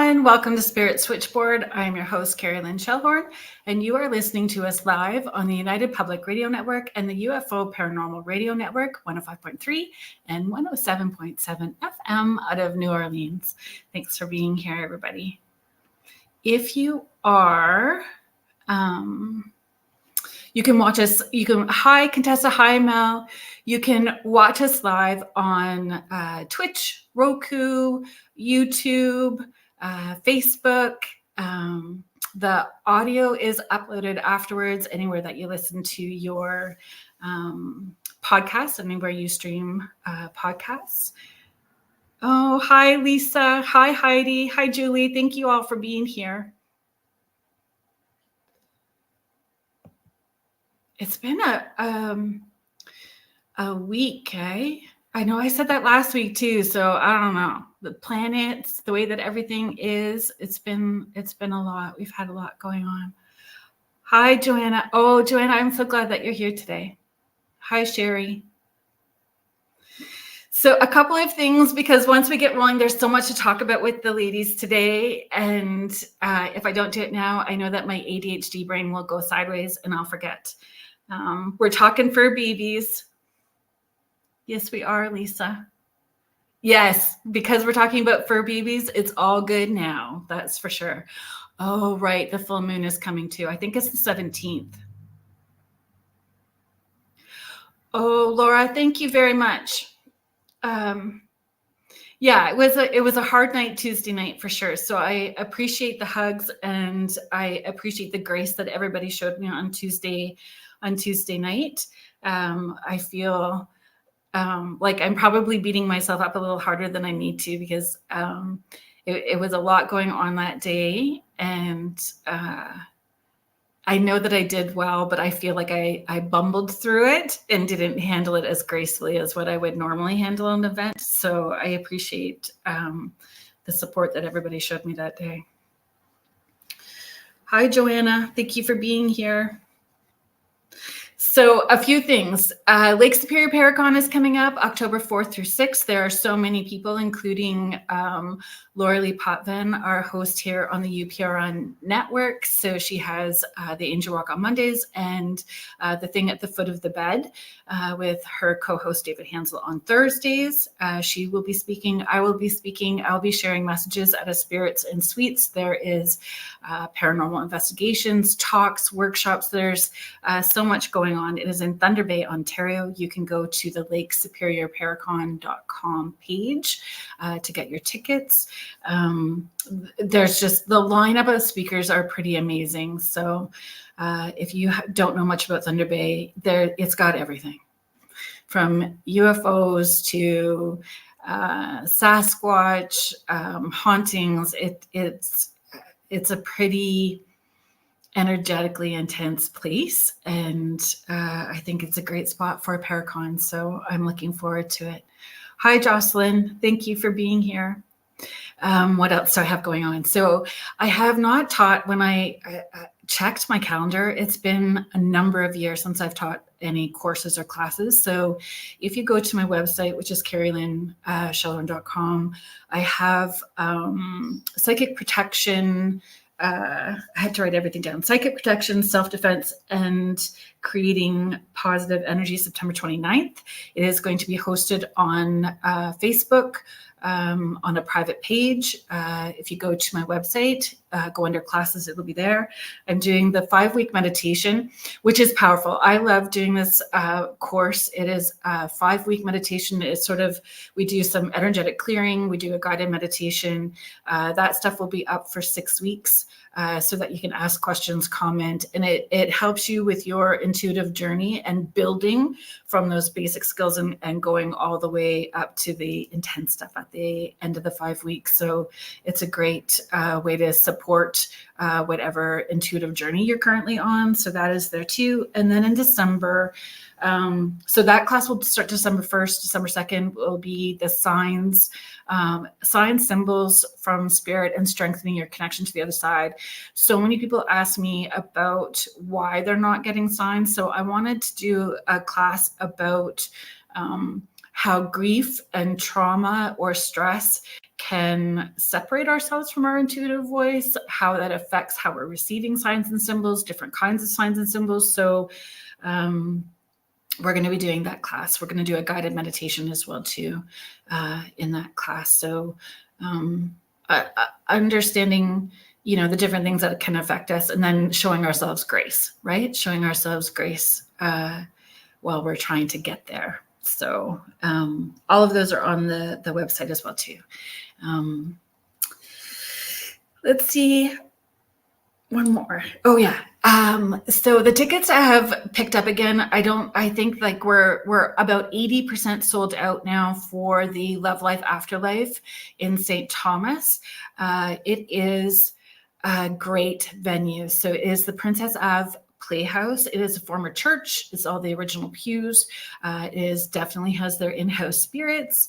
everyone. Welcome to Spirit Switchboard. I'm your host, Carrie Lynn Shellhorn, and you are listening to us live on the United Public Radio Network and the UFO Paranormal Radio Network, 105.3 and 107.7 FM out of New Orleans. Thanks for being here, everybody. If you are, you can watch us, hi Contessa, hi Mel. You can watch us live on Twitch, Roku, YouTube, Facebook. The audio is uploaded afterwards anywhere that you listen to your podcasts, anywhere you stream podcasts. Oh, hi, Lisa. Hi, Heidi. Hi, Julie. Thank you all for being here. It's been a week, eh? I know I said that last week too, so I don't know. The planets, the way that everything is, it's been a lot. We've had a lot going on. Hi, Joanna. Oh, Joanna, I'm so glad that you're here today. Hi, Sherry. So a couple of things, because once we get rolling, there's so much to talk about with the ladies today. And if I don't do it now, I know that my ADHD brain will go sideways and I'll forget. We're talking fur babies. Yes, we are, Lisa. Yes, because we're talking about fur babies, it's all good now. That's for sure. Oh, right. The full moon is coming too. I think it's the 17th. Oh, Laura, thank you very much. Yeah, it was a hard night Tuesday night for sure. So I appreciate the hugs and I appreciate the grace that everybody showed me on Tuesday night. I feel like I'm probably beating myself up a little harder than I need to, because it was a lot going on that day, and I know that I did well, but I feel like I bumbled through it and didn't handle it as gracefully as what I would normally handle an event. So I appreciate the support that everybody showed me that day. Hi, Joanna. Thank you for being here. So a few things. Lake Superior Paracon is coming up October 4th through 6th. There are so many people, including Laura Lee Potvin, our host here on the UPRN network. So she has the Angel Walk on Mondays and the Thing at the Foot of the Bed with her co-host David Hansel on Thursdays. She will be speaking. I will be speaking. I'll be sharing messages at a Spirits and Suites. There is paranormal investigations, talks, workshops. There's so much going on. It is in Thunder Bay, Ontario. You can go to the lakesuperiorparacon.com page to get your tickets. There's just the lineup of speakers are pretty amazing. So if you don't know much about Thunder Bay, it's got everything from UFOs to Sasquatch, hauntings. It's a pretty energetically intense place, and I think it's a great spot for a Paracon, so I'm looking forward to it. Hi, Jocelyn. Thank you for being here. What else do I have going on? So I have not taught. When I checked my calendar, it's been a number of years since I've taught any courses or classes. So if you go to my website, which is carrieLynnShellhorn.com, I have psychic protection. I had to write everything down. Psychic protection, self-defense, and creating positive energy, September 29th. It is going to be hosted on Facebook, on a private page. If you go to my website, go under classes, it will be there. I'm doing the 5-week meditation, which is powerful. I love doing this course. It is a 5-week meditation. It's sort of, we do some energetic clearing. We do a guided meditation. That stuff will be up for 6 weeks. So that you can ask questions, comment, and it helps you with your intuitive journey and building from those basic skills and going all the way up to the intense stuff at the end of the 5 weeks. So it's a great way to support whatever intuitive journey you're currently on. So that is there too. And then in December, so that class will start December 1st, December 2nd will be the signs, symbols from spirit and strengthening your connection to the other side. So many people ask me about why they're not getting signs. So I wanted to do a class about how grief and trauma or stress can separate ourselves from our intuitive voice, how that affects how we're receiving signs and symbols, different kinds of signs and symbols. So we're going to be doing that class. We're going to do a guided meditation as well too in that class. So understanding, the different things that can affect us, and then showing ourselves grace, right? Showing ourselves grace while we're trying to get there. So all of those are on the website as well too. Let's see. One more. Oh yeah. So the tickets I have picked up again. I think like we're about 80% sold out now for the Love Life Afterlife in St. Thomas. It is a great venue. So it is the Princess Ave Playhouse. It is a former church. It's all the original pews. It definitely has their in-house spirits.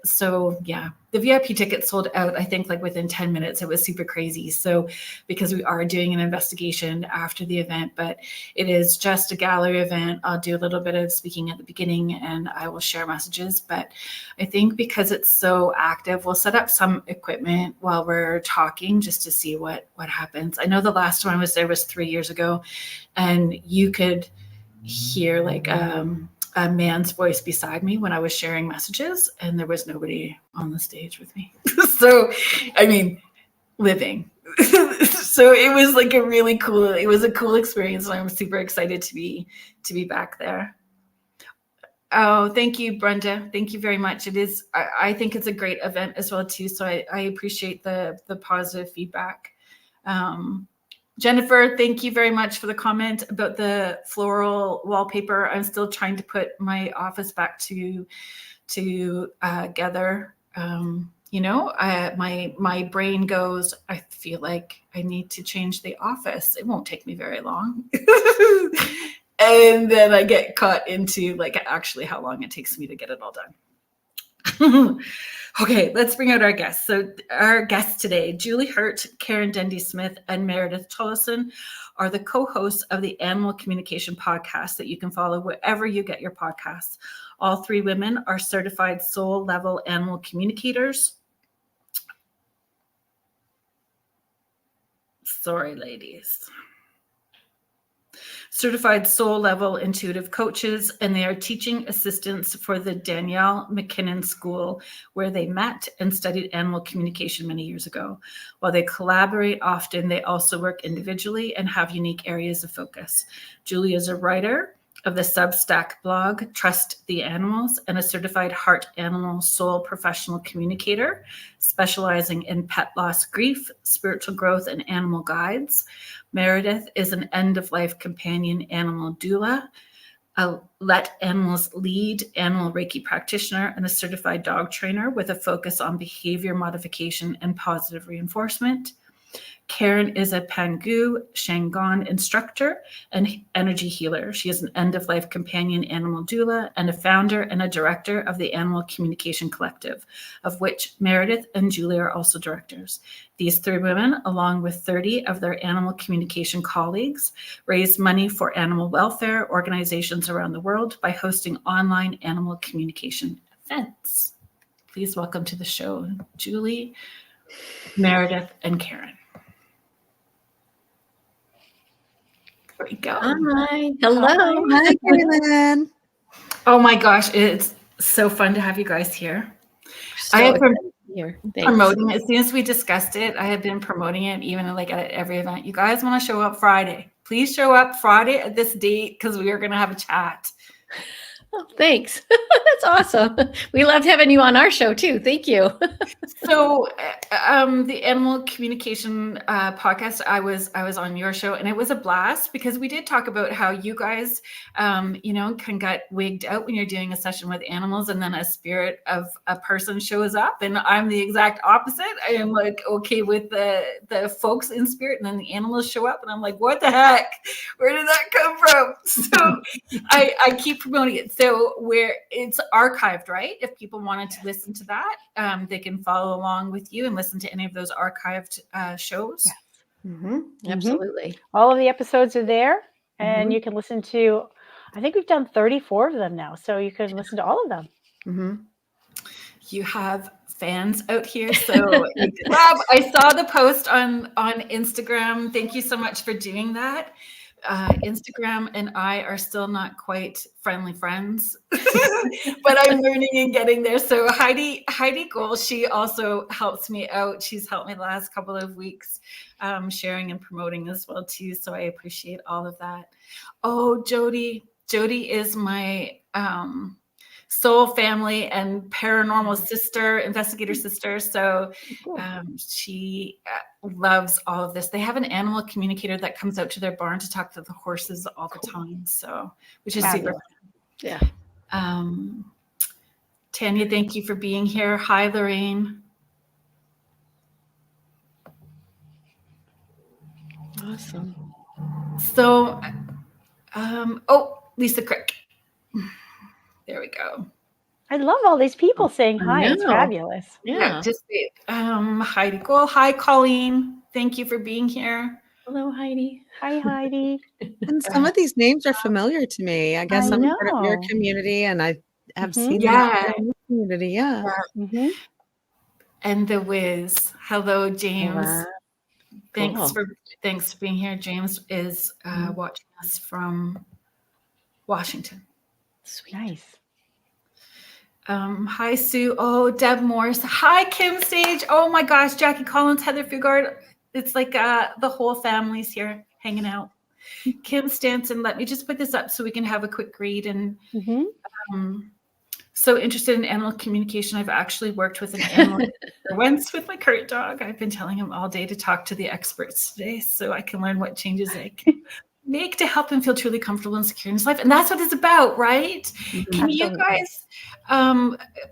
So yeah, the VIP tickets sold out, I think like within 10 minutes. It was super crazy. So because we are doing an investigation after the event, but it is just a gallery event. I'll do a little bit of speaking at the beginning and I will share messages. But I think because it's so active, we'll set up some equipment while we're talking just to see what happens. I know the last time I was there was 3 years ago, and you could hear like a man's voice beside me when I was sharing messages, and there was nobody on the stage with me. So, I mean, living. So it was like it was a cool experience, and I'm super excited to be back there. Oh, thank you, Brenda. Thank you very much. It is, I think it's a great event as well too. So I appreciate the positive feedback. Jennifer, thank you very much for the comment about the floral wallpaper. I'm still trying to put my office back together. My brain goes, I feel like I need to change the office. It won't take me very long. And then I get caught into like actually how long it takes me to get it all done. Okay, let's bring out our guests. So our guests today, Julie Hirt, Karen Dendy Smith, and Meredith Tollison are the co-hosts of the Animal Communication podcast that you can follow wherever you get your podcasts. All three women are certified soul level animal communicators. Sorry, ladies. Certified soul level intuitive coaches, and they are teaching assistants for the Danielle MacKinnon School, where they met and studied animal communication many years ago. While they collaborate often, they also work individually and have unique areas of focus. Julie is a writer of the Substack blog, Trust the Animals, and a certified heart animal soul professional communicator, specializing in pet loss, grief, spiritual growth, and animal guides. Meredith is an end-of-life companion animal doula, a Let Animals Lead animal Reiki practitioner, and a certified dog trainer with a focus on behavior modification and positive reinforcement. Karen is a Pangu Shangon instructor and energy healer. She is an end-of-life companion animal doula and a founder and a director of the Animal Communication Collective, of which Meredith and Julie are also directors. These three women, along with 30 of their animal communication colleagues, raise money for animal welfare organizations around the world by hosting online animal communication events. Please welcome to the show, Julie, Meredith, and Karen. There we go. Hi. Hello. Hi, Carolyn. Oh my gosh, it's so fun to have you guys here. I have been promoting it. As soon as we discussed it, I have been promoting it even like at every event. You guys want to show up Friday. Please show up Friday at this date because we are going to have a chat. Oh, thanks. That's awesome. We loved having you on our show too. Thank you. So the Animal Communication podcast, I was on your show, and it was a blast because we did talk about how you guys, can get wigged out when you're doing a session with animals, and then a spirit of a person shows up, and I'm the exact opposite. I am like okay with the folks in spirit, and then the animals show up, and I'm like, what the heck? Where did that come from? So I keep promoting it. So where it's archived, right? If people wanted to listen to that, they can follow along with you and listen to any of those archived shows. Yes. Mm-hmm. Absolutely. All of the episodes are there, and you can listen to, I think we've done 34 of them now, so you can listen to all of them. You have fans out here. So Rob, I saw the post on Instagram. Thank you so much for doing that. Instagram and I are still not quite friendly friends, but I'm learning and getting there. So Heidi Gold, she also helps me out. She's helped me the last couple of weeks, sharing and promoting as well too. So I appreciate all of that. Oh, Jody is my soul family and paranormal sister, investigator sister. So she loves all of this. They have an animal communicator that comes out to their barn to talk to the horses all the time. So, which is super fun. Yeah. Tanya, thank you for being here. Hi, Lorraine. Awesome. So, Lisa Crick. There we go. I love all these people saying hi. It's fabulous. Yeah. Just Heidi Gold. Hi, Colleen. Thank you for being here. Hello, Heidi. Hi, Heidi. And some of these names are familiar to me. I guess I'm part of your know. community, and I have seen Yeah. them in the community. Yeah. Mhm. And the Wiz. Hello, James. Wow. Thanks Cool. for being here. James is watching us from Washington. Sweet. Nice. Hi, Sue. Oh, Deb Morris. Hi, Kim Sage. Oh my gosh, Jackie Collins, Heather Fugard. It's like the whole family's here hanging out. Kim Stanton, let me just put this up so we can have a quick read. And so interested in animal communication. I've actually worked with an animal once with my current dog. I've been telling him all day to talk to the experts today so I can learn what changes I can make to help him feel truly comfortable and secure in his life. And that's what it's about, right? Can you guys,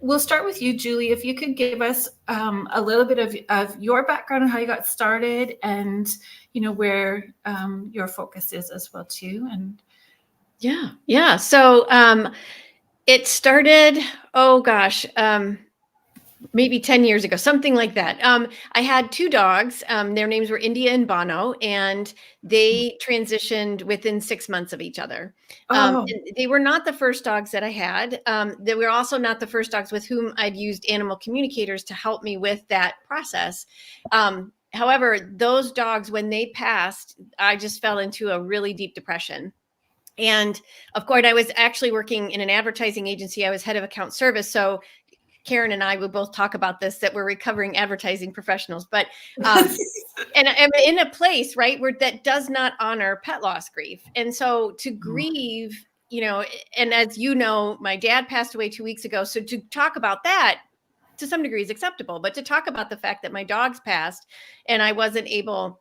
we'll start with you, Julie, if you could give us a little bit of your background and how you got started and, where your focus is as well too. And Yeah. So it started, maybe 10 years ago, something like that. I had two dogs. Their names were India and Bono, and they transitioned within 6 months of each other. And they were not the first dogs that I had. They were also not the first dogs with whom I'd used animal communicators to help me with that process. However, those dogs, when they passed, I just fell into a really deep depression. And of course, I was actually working in an advertising agency. I was head of account service. So Karen and I would both talk about this, that we're recovering advertising professionals, but, and I'm in a place, right, where that does not honor pet loss grief. And so to grieve, and as you know, my dad passed away 2 weeks ago. So to talk about that to some degree is acceptable, but to talk about the fact that my dogs passed and I wasn't able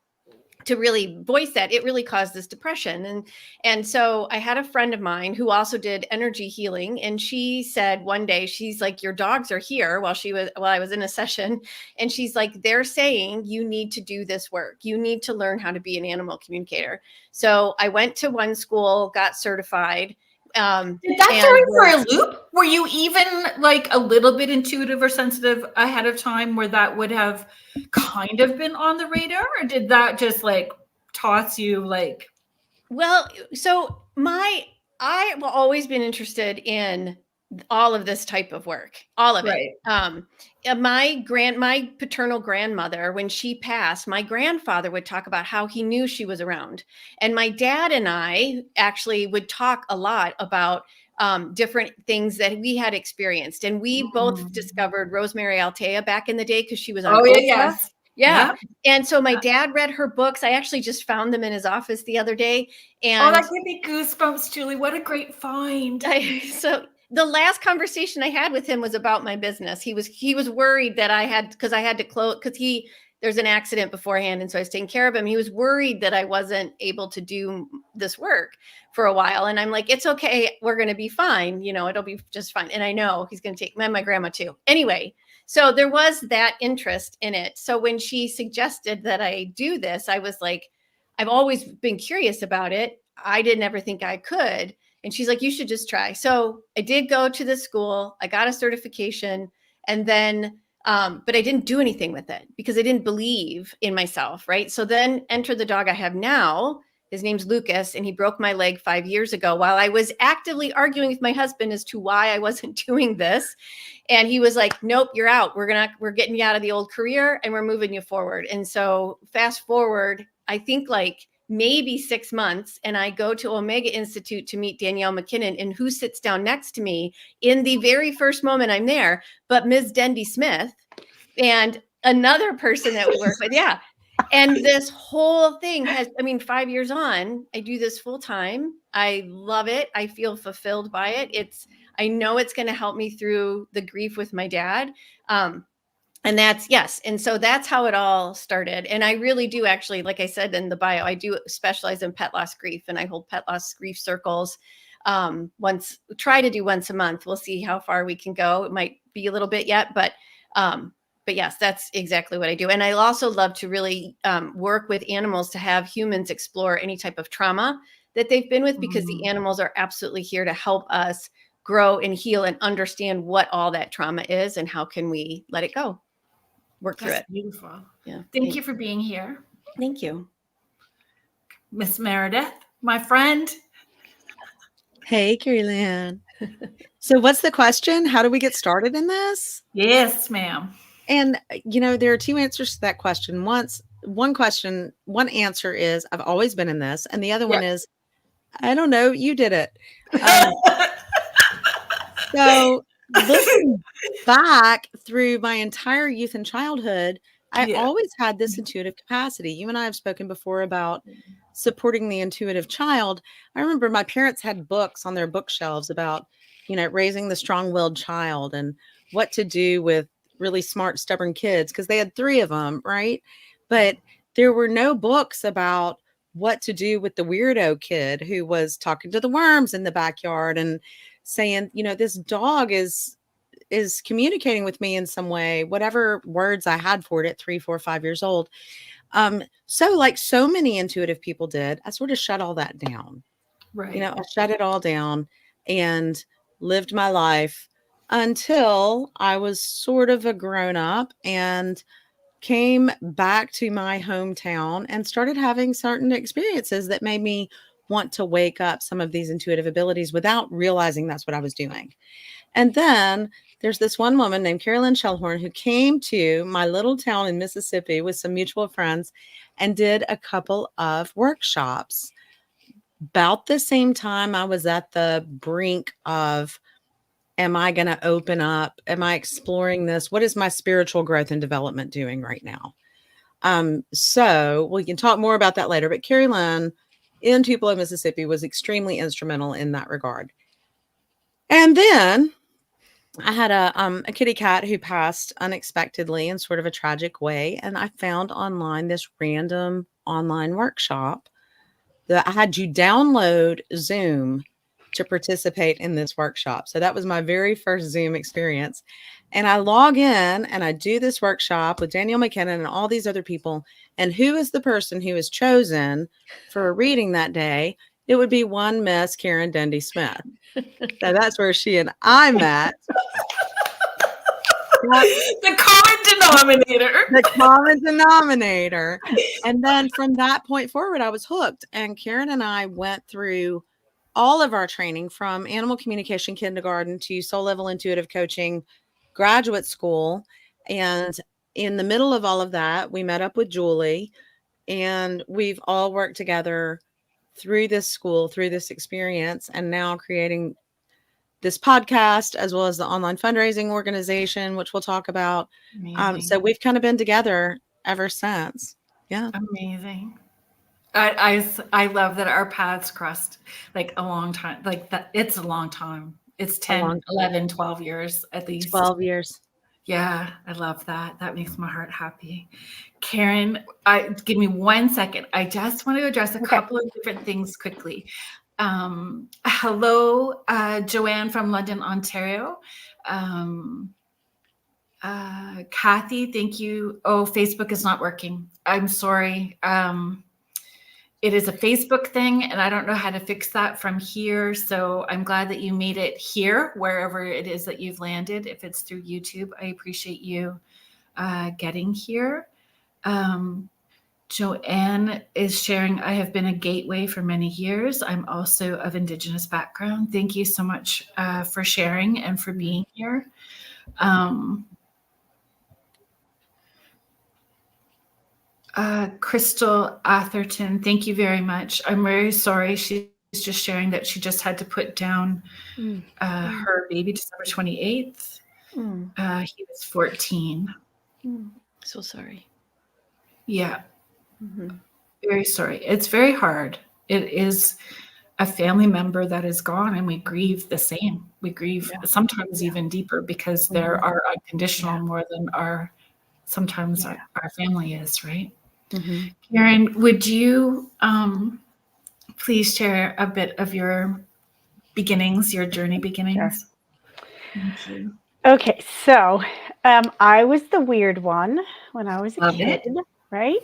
to really voice that, it really caused this depression. And so I had a friend of mine who also did energy healing. And she said one day, she's like, your dogs are here while I was in a session. And she's like, they're saying you need to do this work. You need to learn how to be an animal communicator. So I went to one school, got certified. Did that throw you for a loop? Were you even like a little bit intuitive or sensitive ahead of time where that would have kind of been on the radar? Or did that just like toss you like? Well, so I've always been interested in all of this type of work, all of it. My paternal grandmother, when she passed, my grandfather would talk about how he knew she was around. And my dad and I actually would talk a lot about different things that we had experienced. And we both discovered Rosemary Altea back in the day because she was on Oprah. Yeah. And so my dad read her books. I actually just found them in his office the other day. And that gave me goosebumps, Julie. What a great find. So the last conversation I had with him was about my business. He was worried that I had to close because there's an accident beforehand. And so I was taking care of him. He was worried that I wasn't able to do this work for a while. And I'm like, it's okay. We're going to be fine. It'll be just fine. And I know he's going to take my grandma too. Anyway, so there was that interest in it. So when she suggested that I do this, I was like, I've always been curious about it. I didn't ever think I could. And she's like, you should just try. So I did go to the school. I got a certification. And then, but I didn't do anything with it because I didn't believe in myself. Right. So then enter the dog I have now His name's Lucas, and he broke my leg 5 years ago while I was actively arguing with my husband as to why I wasn't doing this. And he was like, nope, you're out. We're getting you out of the old career and we're moving you forward. And so fast forward, I think like maybe 6 months, and I go to Omega Institute to meet Danielle MacKinnon, and who sits down next to me in the very first moment I'm there, but Ms. Dendy Smith and another person that we work with. Yeah. And this whole thing has, 5 years on, I do this full time. I love it. I feel fulfilled by it. I know it's going to help me through the grief with my dad. And that's, yes. And so that's how it all started. And I really do actually, like I said in the bio, I do specialize in pet loss grief, and I hold pet loss grief circles try to do once a month. We'll see how far we can go. It might be a little bit yet, but yes, that's exactly what I do. And I also love to really work with animals to have humans explore any type of trauma that they've been with, because the animals are absolutely here to help us grow and heal and understand what all that trauma is and how can we let it go. Work through it. Beautiful. Yeah. Thank you for being here. Thank you. Miss Meredith, my friend. Hey, Carrie Lynn. So what's the question? How do we get started in this? Yes, ma'am. And, there are two answers to that question. One answer is, I've always been in this. And the other one is, I don't know, you did it. So looking back through my entire youth and childhood, I always had this intuitive capacity. You and I have spoken before about supporting the intuitive child. I remember my parents had books on their bookshelves about, raising the strong-willed child and what to do with really smart, stubborn kids, because they had 3 of them, right? But there were no books about what to do with the weirdo kid who was talking to the worms in the backyard and saying, this dog is communicating with me in some way, whatever words I had for it at 3, 4, 5 years old. So like so many intuitive people did, I sort of shut all that down. Right. I shut it all down and lived my life until I was sort of a grown up and came back to my hometown and started having certain experiences that made me want to wake up some of these intuitive abilities without realizing that's what I was doing. And then there's this one woman named Carolyn Shellhorn who came to my little town in Mississippi with some mutual friends and did a couple of workshops. About the same time, I was at the brink of, am I going to open up? Am I exploring this? What is my spiritual growth and development doing right now? So we can talk more about that later. But Carrie Lynn in Tupelo, Mississippi was extremely instrumental in that regard. And then I had a kitty cat who passed unexpectedly in sort of a tragic way. And I found online this random online workshop that I had you download Zoom to participate in this workshop. So that was my very first Zoom experience. And I log in and I do this workshop with Danielle MacKinnon and all these other people. And who is the person who is chosen for a reading that day? It would be one Miss Karen Dendy Smith. So that's where she and I met. The common denominator. The common denominator. And then from that point forward, I was hooked. And Karen and I went through all of our training from animal communication kindergarten to soul level intuitive coaching graduate school. And in the middle of all of that, we met up with Julie, and we've all worked together through this school, through this experience, and now creating this podcast as well as the online fundraising organization, which we'll talk about. So we've kind of been together ever since. Yeah. Amazing. I love that our paths crossed like a long time, like that. It's a long time. It's 10, 11, 12 years at least. 12 years. Yeah. I love that. That makes my heart happy. Karen, give me 1 second. I just want to address a couple of different things quickly. Hello, Joanne from London, Ontario. Kathy, thank you. Oh, Facebook is not working. I'm sorry. It is a Facebook thing, and I don't know how to fix that from here. So I'm glad that you made it here, wherever it is that you've landed. If it's through YouTube, I appreciate you getting here. Joanne is sharing, I have been a gateway for many years. I'm also of Indigenous background. Thank you so much for sharing and for being here. Crystal Atherton, thank you very much. I'm very sorry. She's just sharing that she just had to put down her baby December 28th. He was 14. So sorry. Yeah. Very sorry. It's very hard. It is a family member that is gone, and we grieve the same. We grieve sometimes even deeper because there are unconditional more than our family is, right? Karen, would you please share a bit of your beginnings, your journey beginnings? Sure. Thank you. Okay, so I was the weird one when I was a kid, right?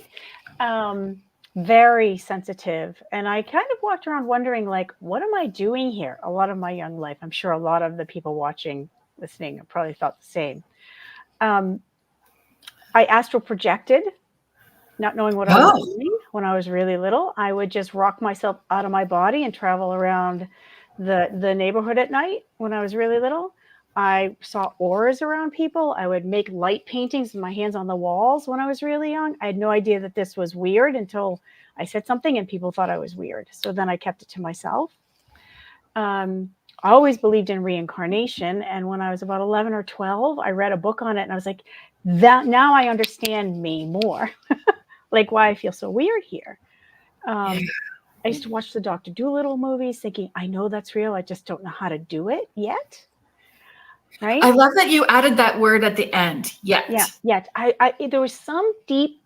Very sensitive. And I kind of walked around wondering, like, what am I doing here? A lot of my young life. I'm sure a lot of the people watching, listening, have probably felt the same. I astral projected, not knowing what I was doing when I was really little. I would just rock myself out of my body and travel around the neighborhood at night when I was really little. I saw auras around people. I would make light paintings with my hands on the walls when I was really young. I had no idea that this was weird until I said something and people thought I was weird. So then I kept it to myself. I always believed in reincarnation. And when I was about 11 or 12, I read a book on it and I was like, that now I understand me more, like why I feel so weird here. I used to watch the Dr. Dolittle movies thinking, I know that's real. I just don't know how to do it yet. Right? I love that you added that word at the end. Yet. Yeah. Yet. There was some deep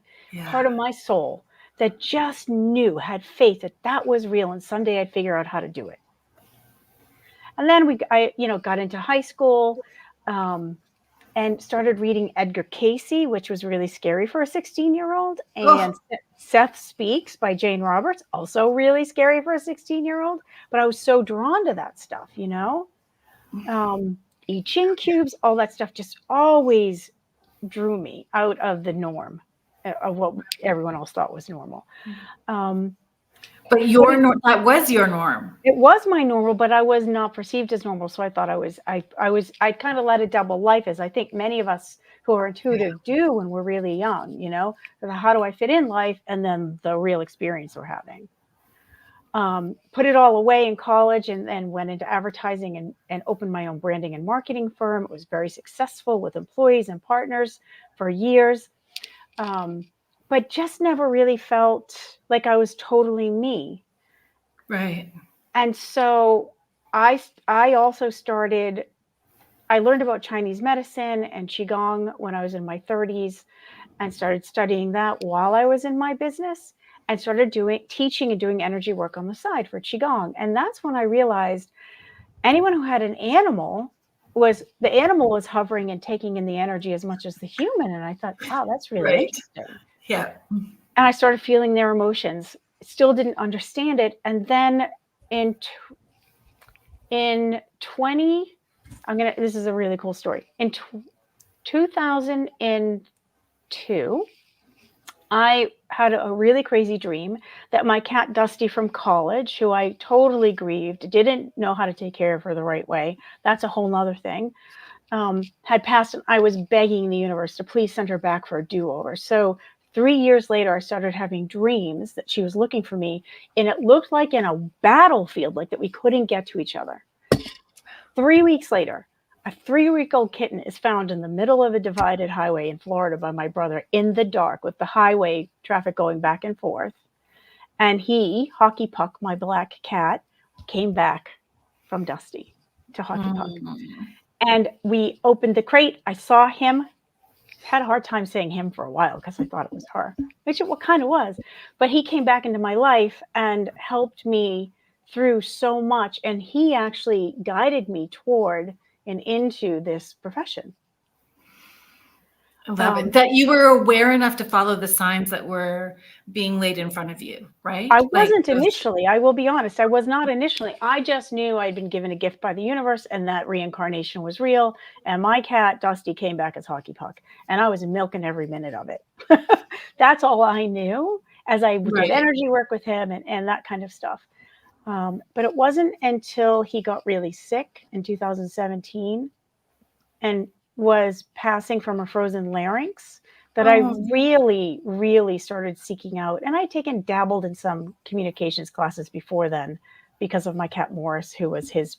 part of my soul that just knew, had faith that that was real. And someday I'd figure out how to do it. And then I got into high school and started reading Edgar Cayce, which was really scary for a 16-year-old. And Sept Speaks by Jane Roberts, also really scary for a 16-year-old. But I was so drawn to that stuff, I Ching cubes, all that stuff just always drew me out of the norm of what everyone else thought was normal. But that was your norm. It was my normal, but I was not perceived as normal. So I thought I kind of led a double life, as I think many of us who are intuitive do when we're really young, how do I fit in life? And then the real experience we're having. Put it all away in college and then went into advertising and opened my own branding and marketing firm. It was very successful with employees and partners for years, but just never really felt like I was totally me. Right. And so I also I learned about Chinese medicine and Qigong when I was in my 30s and started studying that while I was in my business. And started teaching and doing energy work on the side for Qigong. And that's when I realized anyone who had an animal the animal was hovering and taking in the energy as much as the human. And I thought, wow, that's really interesting. Yeah. And I started feeling their emotions. Still didn't understand it. And then in 20, this is a really cool story. In 2002, I had a really crazy dream that my cat Dusty from college, who I totally grieved, didn't know how to take care of her the right way. That's a whole nother thing. Had passed, and I was begging the universe to please send her back for a do-over. So 3 years later, I started having dreams that she was looking for me, and it looked like in a battlefield, like that we couldn't get to each other. 3 weeks later, a 3-week-old kitten is found in the middle of a divided highway in Florida by my brother in the dark with the highway traffic going back and forth. And Hockey Puck, my black cat, came back from Dusty to Hockey Puck. And we opened the crate. I saw him. Had a hard time saying him for a while because I thought it was her, which it kind of was. But he came back into my life and helped me through so much. And he actually guided me toward and into this profession. I love it. That you were aware enough to follow the signs that were being laid in front of you, right? I wasn't initially. I will be honest. I was not initially. I just knew I'd been given a gift by the universe and that reincarnation was real. And my cat, Dusty, came back as Hockey Puck. And I was milking every minute of it. That's all I knew. as I Right. did energy work with him and that kind of stuff. But it wasn't until he got really sick in 2017 and was passing from a frozen larynx that I really, really started seeking out. And I'd dabbled in some communications classes before then because of my cat Morris, who was his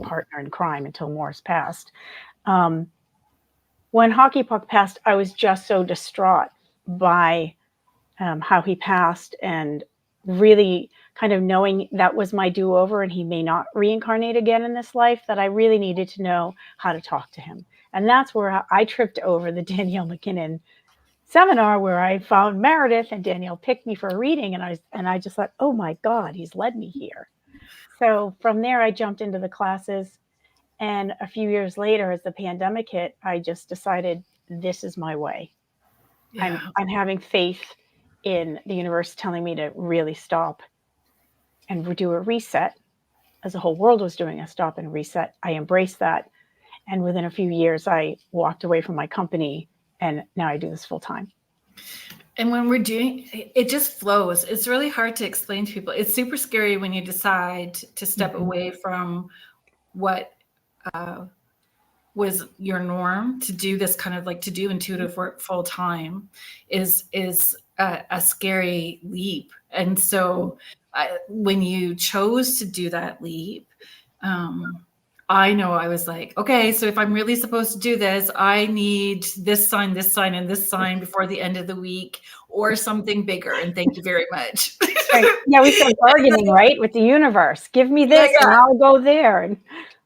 partner in crime until Morris passed. When Hockey Puck passed, I was just so distraught by how he passed, and really kind of knowing that was my do-over and he may not reincarnate again in this life, that I really needed to know how to talk to him. And that's where I tripped over the Danielle MacKinnon seminar, where I found Meredith, and Danielle picked me for a reading, and I just thought, oh my God, he's led me here. So from there, I jumped into the classes, and a few years later, as the pandemic hit, I just decided this is my way. Yeah. I'm having faith in the universe telling me to really stop and do a reset, as the whole world was doing a stop and reset. I embraced that. And within a few years, I walked away from my company, and now I do this full time. And when we're doing it, just flows. It's really hard to explain to people. It's super scary when you decide to step away from what was your norm, to do this kind of like to do intuitive work full time is a scary leap. And so when you chose to do that leap, I know I was like, okay, so if I'm really supposed to do this, I need this sign, and this sign before the end of the week, or something bigger. And thank you very much. Right. Yeah, we start bargaining, right, with the universe. Give me this, and I'll go there. And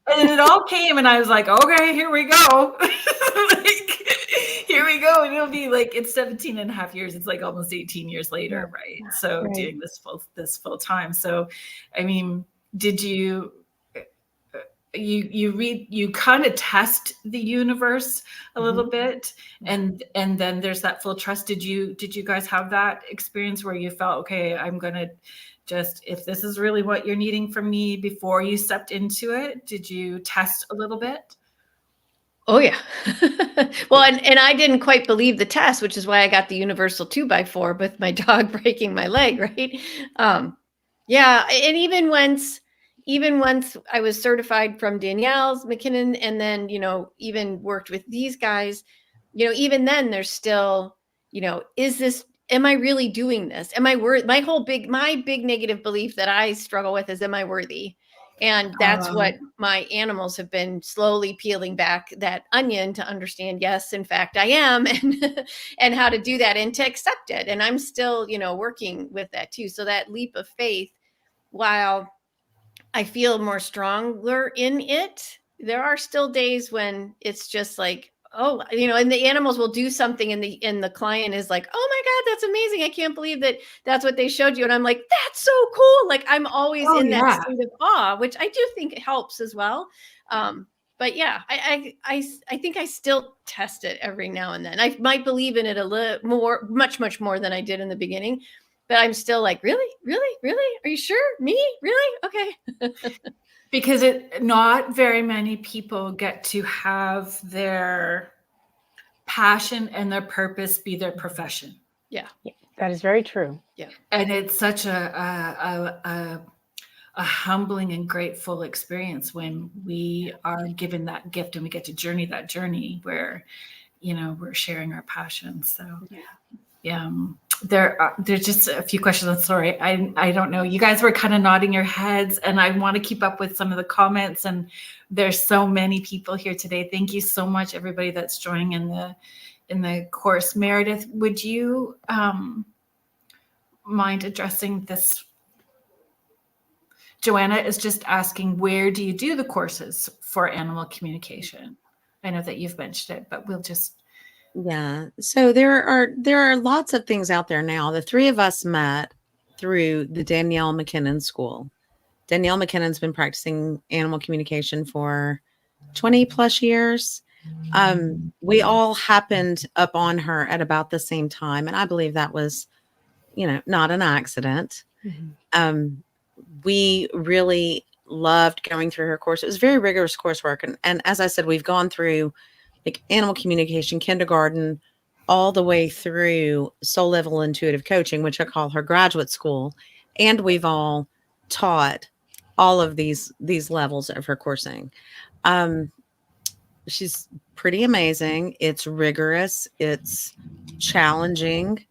it all came, and I was like, okay, here we go. Here we go. And it'll be like, it's 17 and a half years. It's like almost 18 years later, right? So doing this full time. So, I mean, did you kind of test the universe a little bit, and then there's that full trust. Did you guys have that experience where you felt, okay, I'm gonna just, if this is really what you're needing from me, before you stepped into it? Did you test a little bit? Oh yeah. Well, and I didn't quite believe the test, which is why I got the universal 2x4 with my dog breaking my leg, right? Yeah, and even once I was certified from Danielle MacKinnon, and then, even worked with these guys, even then there's still, am I really doing this? Am I worth? My big negative belief that I struggle with is, am I worthy? And that's what my animals have been slowly peeling back that onion to understand. Yes, in fact, I am, and how to do that and to accept it. And I'm still, working with that too. So that leap of faith, while I feel more stronger in it, there are still days when it's just like, oh, and the animals will do something, and the client is like, oh my God, that's amazing. I can't believe that's what they showed you. And I'm like, that's so cool. Like, I'm always in that state of awe, which I do think helps as well. But yeah, I think I still test it every now and then. I might believe in it a little more, much more than I did in the beginning. But I'm still like, really? Are you sure? Me? Really? Okay. Because not very many people get to have their passion and their purpose be their profession. Yeah, that is very true. Yeah, and it's such a humbling and grateful experience when we are given that gift and we get to journey that journey where, we're sharing our passion. So yeah. There's just a few questions. Sorry, I don't know. You guys were kind of nodding your heads, and I want to keep up with some of the comments. And there's so many people here today. Thank you so much, everybody that's joining in the course. Meredith, would you mind addressing this? Joanna is just asking, where do you do the courses for animal communication? I know that you've mentioned it, but we'll just. Yeah. So there are lots of things out there now. The three of us met through the Danielle MacKinnon School. Danielle MacKinnon's been practicing animal communication for 20 plus years. We all happened up on her at about the same time. And I believe that was, not an accident. We really loved going through her course. It was very rigorous coursework. And as I said, we've gone through like animal communication, kindergarten, all the way through soul level intuitive coaching, which I call her graduate school. And we've all taught all of these levels of her coursing. She's pretty amazing. It's rigorous. It's challenging.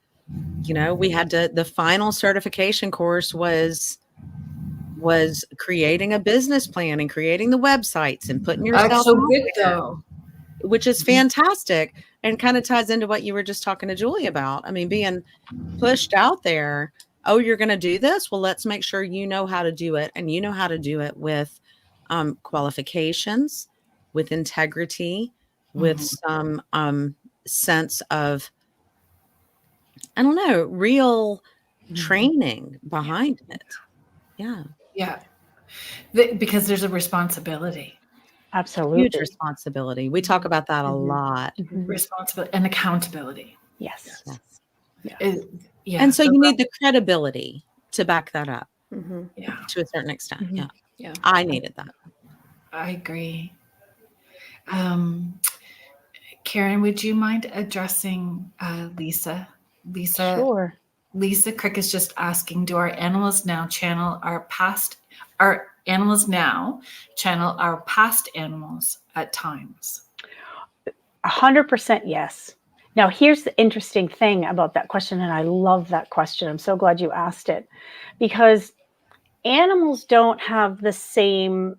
You know, we had to, the final certification course was creating a business plan and creating the websites and putting yourself That's so out good there, though. which is fantastic and kind of ties into what you were just talking to Julie about. I mean, being pushed out there. Oh, you're going to do this? Well, let's make sure you know how to do it, and you know how to do it with qualifications, with integrity, with some sense of, I don't know, real training behind it. Yeah. Yeah. Because there's a responsibility. Absolutely. Huge responsibility. We talk about that a lot. Responsibility and accountability. Yes. Yeah. And so you need the credibility to back that up Yeah. to a certain extent. Yeah. Yeah. I needed that. I agree. Karen, would you mind addressing Lisa? Sure. Lisa Crick is just asking, do our animals now channel our past animals at times? 100% yes. Now, here's the interesting thing about that question, and I love that question. I'm so glad you asked it, because animals don't have the same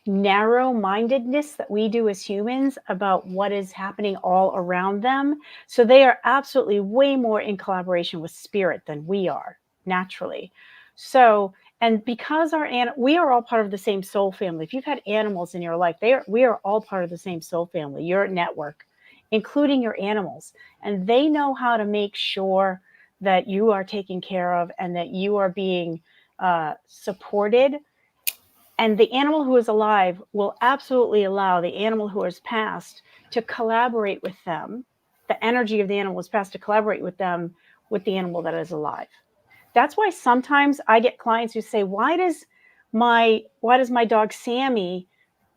narrow-mindedness that we do as humans about what is happening all around them. So they are absolutely way more in collaboration with spirit than we are naturally. So, and because we are all part of the same soul family. If you've had animals in your life, we are all part of the same soul family, your network, including your animals. And they know how to make sure that you are taken care of and that you are being supported. And the animal who is alive will absolutely allow the animal who has passed to collaborate with them. The energy of the animal is passed to collaborate with them, with the animal that is alive. That's why sometimes I get clients who say, why does my dog Sammy,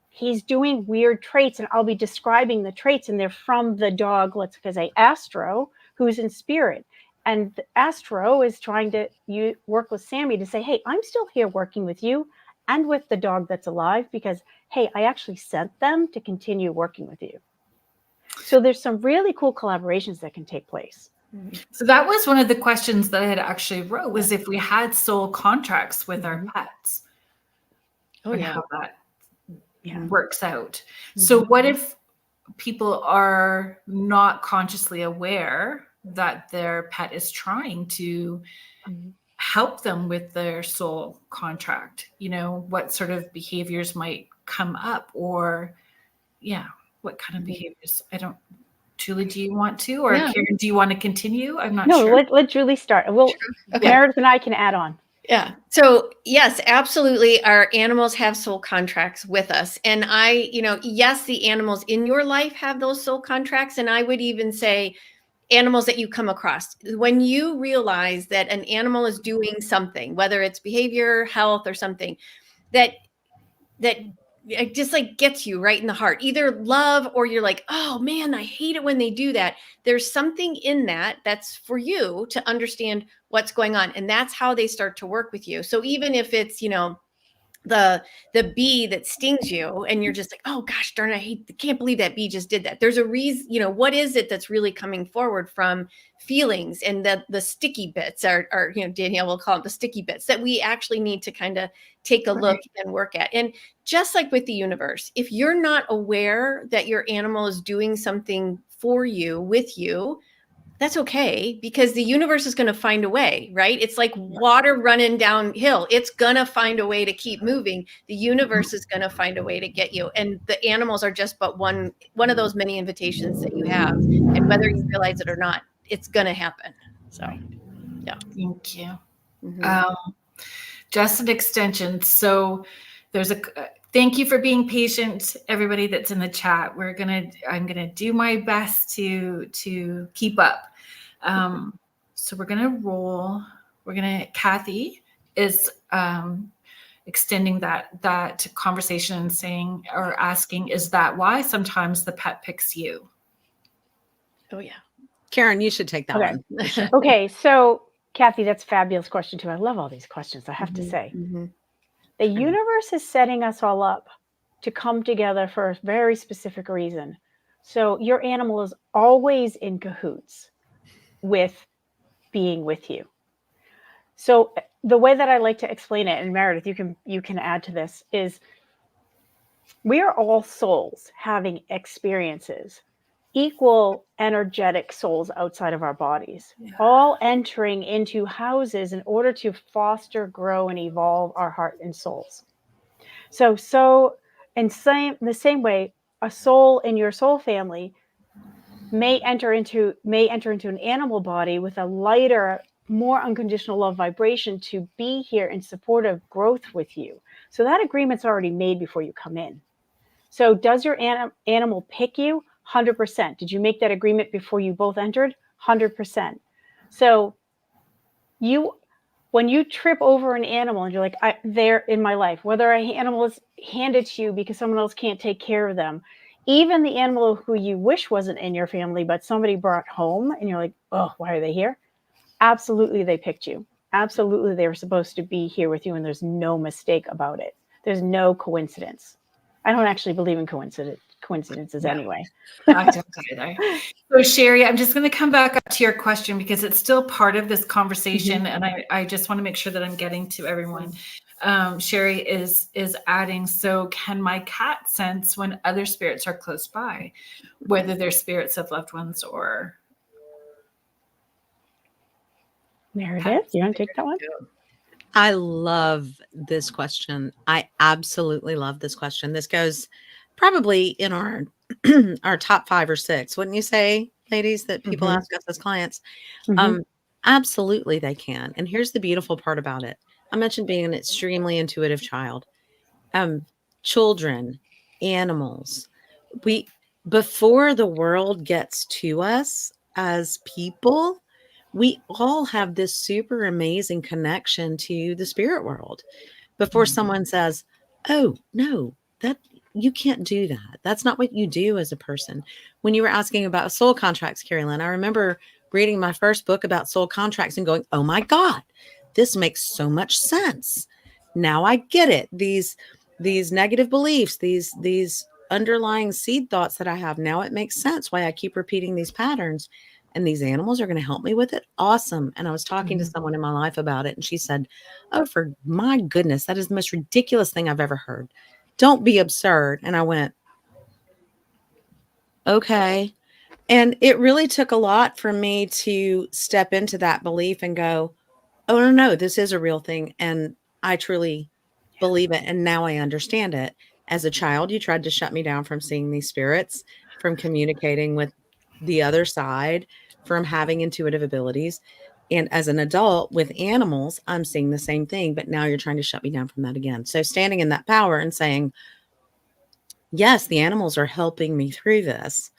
he's doing weird traits, and I'll be describing the traits and they're from the dog, let's say Astro, who's in spirit. And Astro is trying to work with Sammy to say, hey, I'm still here working with you and with the dog that's alive, because, hey, I actually sent them to continue working with you. So there's some really cool collaborations that can take place. So that was one of the questions that I had actually wrote, was if we had soul contracts with our pets. Oh, yeah. How that works out. So what if people are not consciously aware that their pet is trying to help them with their soul contract? You know, what sort of behaviors might come up, or what kind of behaviors? Julie, do you want to, or Karen, do you want to continue? I'm not sure. No, let Julie start. Meredith and I can add on. Yeah. So yes, absolutely. Our animals have soul contracts with us. And yes, the animals in your life have those soul contracts. And I would even say animals that you come across. When you realize that an animal is doing something, whether it's behavior, health, or something that it just like gets you right in the heart, either love, or you're like, oh man, I hate it when they do that. There's something in that's for you to understand what's going on. And that's how they start to work with you. So even if it's, the bee that stings you and you're just like, oh gosh, darn, can't believe that bee just did that. There's a reason, what is it that's really coming forward from feelings, and the sticky bits are Danielle will call it the sticky bits that we actually need to kind of take a look and work at. And just like with the universe, if you're not aware that your animal is doing something for you, with you, that's okay, because the universe is going to find a way, right? It's like water running downhill. It's going to find a way to keep moving. The universe is going to find a way to get you. And the animals are just but one of those many invitations that you have. And whether you realize it or not, it's going to happen. So, yeah. Thank you. Just an extension. So there's thank you for being patient, everybody that's in the chat. I'm gonna do my best to keep up. So we're gonna roll. Kathy is extending that conversation and saying, or asking, is that why sometimes the pet picks you? Oh yeah. Karen, you should take that Okay. one. Okay. So, Kathy, that's a fabulous question too. I love all these questions, I have to say. The universe is setting us all up to come together for a very specific reason. So your animal is always in cahoots with being with you. So the way that I like to explain it, and Meredith, you can add to this, is we are all souls having experiences, equal energetic souls outside of our bodies, all entering into houses in order to foster, grow, and evolve our heart and souls. So the same way, a soul in your soul family may enter into an animal body with a lighter, more unconditional love vibration to be here in support of growth with you. So that agreement's already made before you come in. So does your animal pick you? 100%. Did you make that agreement before you both entered? 100%. So when you trip over an animal and you're like, they're in my life, whether an animal is handed to you because someone else can't take care of them, even the animal who you wish wasn't in your family, but somebody brought home and you're like, oh, why are they here? Absolutely, they picked you. Absolutely, they were supposed to be here with you, and there's no mistake about it. There's no coincidence. I don't actually believe in coincidences anyway. I don't either. So Sherry, I'm just going to come back up to your question because it's still part of this conversation, and I just want to make sure that I'm getting to everyone. Sherry is adding, so can my cat sense when other spirits are close by, whether they're spirits of loved ones or... Meredith, you want to take that one? I love this question. I absolutely love this question. This goes probably in our our top 5 or 6. Wouldn't you say, ladies, that people ask us as clients? Absolutely they can. And here's the beautiful part about it. I mentioned being an extremely intuitive child. Children, animals, before the world gets to us as people, we all have this super amazing connection to the spirit world before someone says, oh, no, that you can't do that. That's not what you do as a person. When you were asking about soul contracts, Carrie Lynn, I remember reading my first book about soul contracts and going, oh my God, this makes so much sense. Now I get it. These negative beliefs, these underlying seed thoughts that I have, now it makes sense why I keep repeating these patterns. And these animals are going to help me with it. Awesome. And I was talking to someone in my life about it. And she said, oh, for my goodness, that is the most ridiculous thing I've ever heard. Don't be absurd. And I went, okay. And it really took a lot for me to step into that belief and go, oh, no, this is a real thing. And I truly believe it. And now I understand it. As a child, you tried to shut me down from seeing these spirits, from communicating with the other side, from having intuitive abilities. And as an adult with animals, I'm seeing the same thing, but now you're trying to shut me down from that again. So standing in that power and saying, yes, the animals are helping me through this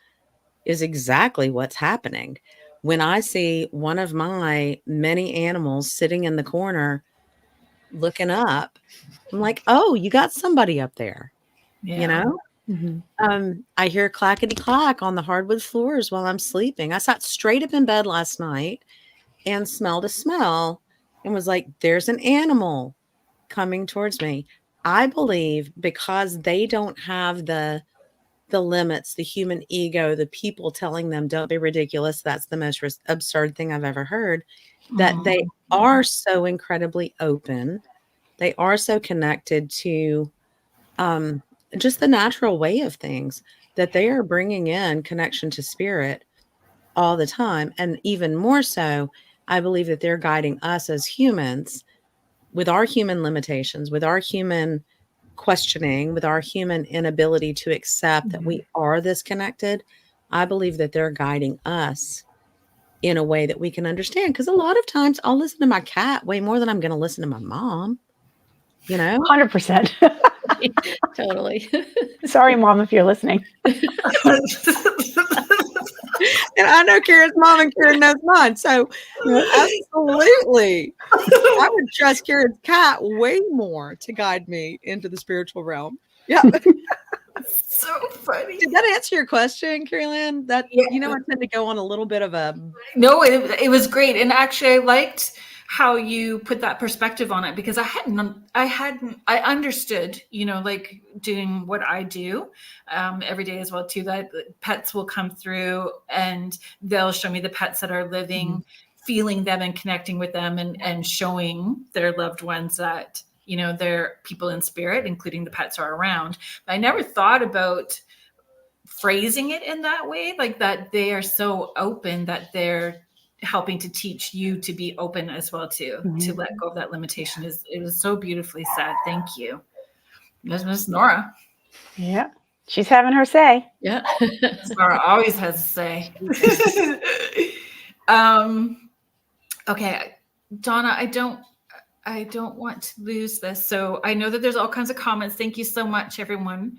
is exactly what's happening. When I see one of my many animals sitting in the corner looking up, I'm like, oh, you got somebody up there, you know? I hear clackety clack on the hardwood floors while I'm sleeping. I sat straight up in bed last night and smelled a smell and was like, there's an animal coming towards me. I believe because they don't have the limits, the human ego, the people telling them, don't be ridiculous. That's the most absurd thing I've ever heard, that they are so incredibly open. They are so connected to, just the natural way of things, that they are bringing in connection to spirit all the time. And even more so, I believe that they're guiding us as humans with our human limitations, with our human questioning, with our human inability to accept that we are this connected. I believe that they're guiding us in a way that we can understand. Because a lot of times I'll listen to my cat way more than I'm going to listen to my mom, you know? 100%. Totally. Sorry, Mom, if you're listening. And I know Karen's mom and Karen knows mine. So absolutely, I would trust Karen's cat way more to guide me into the spiritual realm. Yeah. So funny. Did that answer your question, Carolyn? That, Yeah. I tend to go on a little bit of a. No, it was great. And actually I liked how you put that perspective on it, because I understood, like doing what I do every day as well too, that pets will come through and they'll show me the pets that are living, feeling them and connecting with them, and showing their loved ones that, they're people in spirit, including the pets are around. But I never thought about phrasing it in that way, like that they are so open that they're helping to teach you to be open as well too, to let go of that limitation. It was so beautifully said. Thank you, Miss Nora. Yeah, she's having her say. Yeah. Miss Nora always has a say. Okay, Donna, I don't want to lose this. So I know that there's all kinds of comments. Thank you so much, everyone.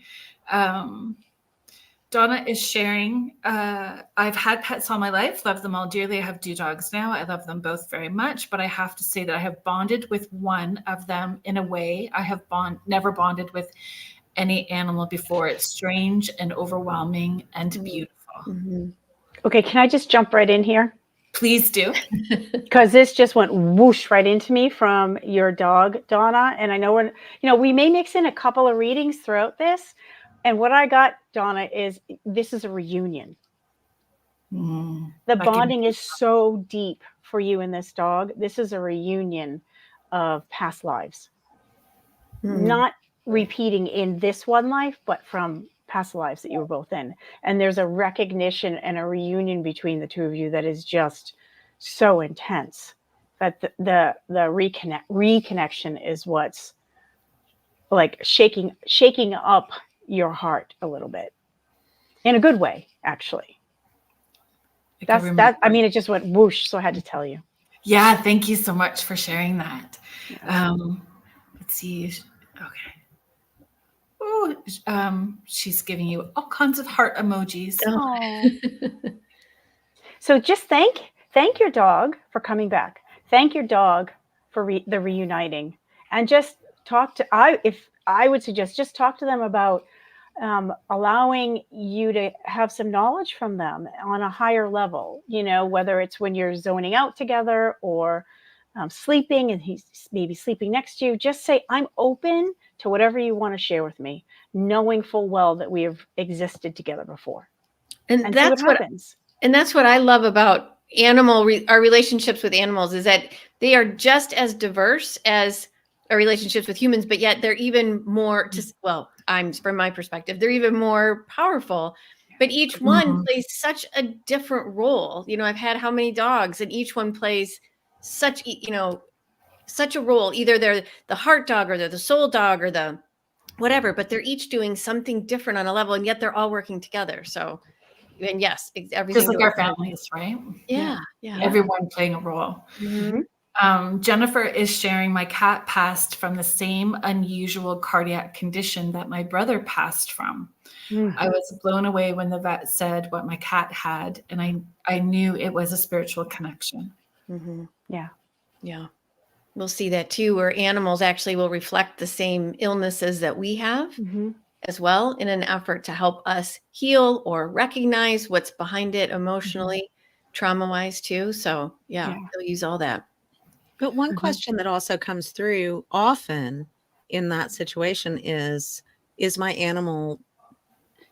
Donna is sharing, I've had pets all my life, love them all dearly. I have 2 dogs now. I love them both very much, but I have to say that I have bonded with one of them in a way I have never bonded with any animal before. It's strange and overwhelming and beautiful. Mm-hmm. Okay, can I just jump right in here? Please do. Because this just went whoosh right into me from your dog, Donna. And I know we may mix in a couple of readings throughout this. And what I got, Donna, is this is a reunion. The bonding is so deep for you and this dog. This is a reunion of past lives. Not repeating in this one life, but from past lives that you were both in. And there's a recognition and a reunion between the two of you that is just so intense that the reconnection is what's like shaking up your heart a little bit, in a good way, actually. I mean, it just went whoosh, so I had to tell you. Yeah, thank you so much for sharing that. Let's see. Okay. Oh, she's giving you all kinds of heart emojis. So just thank your dog for coming back. Thank your dog for the reuniting, and just talk to. If I would suggest, just talk to them about allowing you to have some knowledge from them on a higher level. Whether it's when you're zoning out together or sleeping, and he's maybe sleeping next to you. Just say, "I'm open to whatever you want to share with me," knowing full well that we have existed together before. And that's what happens. And that's what I love about our relationships with animals, is that they are just as diverse as our relationships with humans, but yet they're even more, from my perspective, they're even more powerful. But each one plays such a different role. I've had how many dogs, and each one plays such a role. Either they're the heart dog, or they're the soul dog, or the whatever, but they're each doing something different on a level, and yet they're all working together. So, and yes, everything. Just like our families, right? Yeah. Everyone playing a role. Jennifer is sharing, my cat passed from the same unusual cardiac condition that my brother passed from. I was blown away when the vet said what my cat had, and I knew it was a spiritual connection. Yeah. We'll see that too, where animals actually will reflect the same illnesses that we have as well, in an effort to help us heal or recognize what's behind it emotionally, trauma-wise too. So they'll use all that. But one question that also comes through often in that situation is my animal,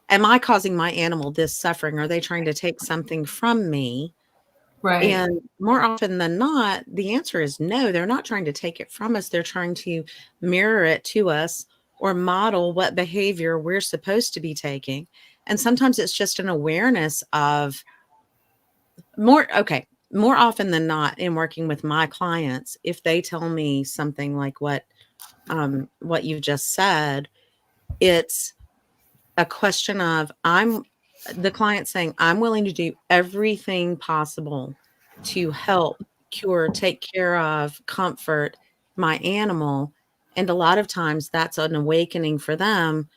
am I causing my animal this suffering? Are they trying to take something from me? Right. And more often than not, the answer is no, they're not trying to take it from us. They're trying to mirror it to us or model what behavior we're supposed to be taking. And sometimes it's just an awareness of more often than not, in working with my clients, if they tell me something like what you just said, it's a question of the client saying, I'm willing to do everything possible to help, cure, take care of, comfort my animal. And a lot of times that's an awakening for them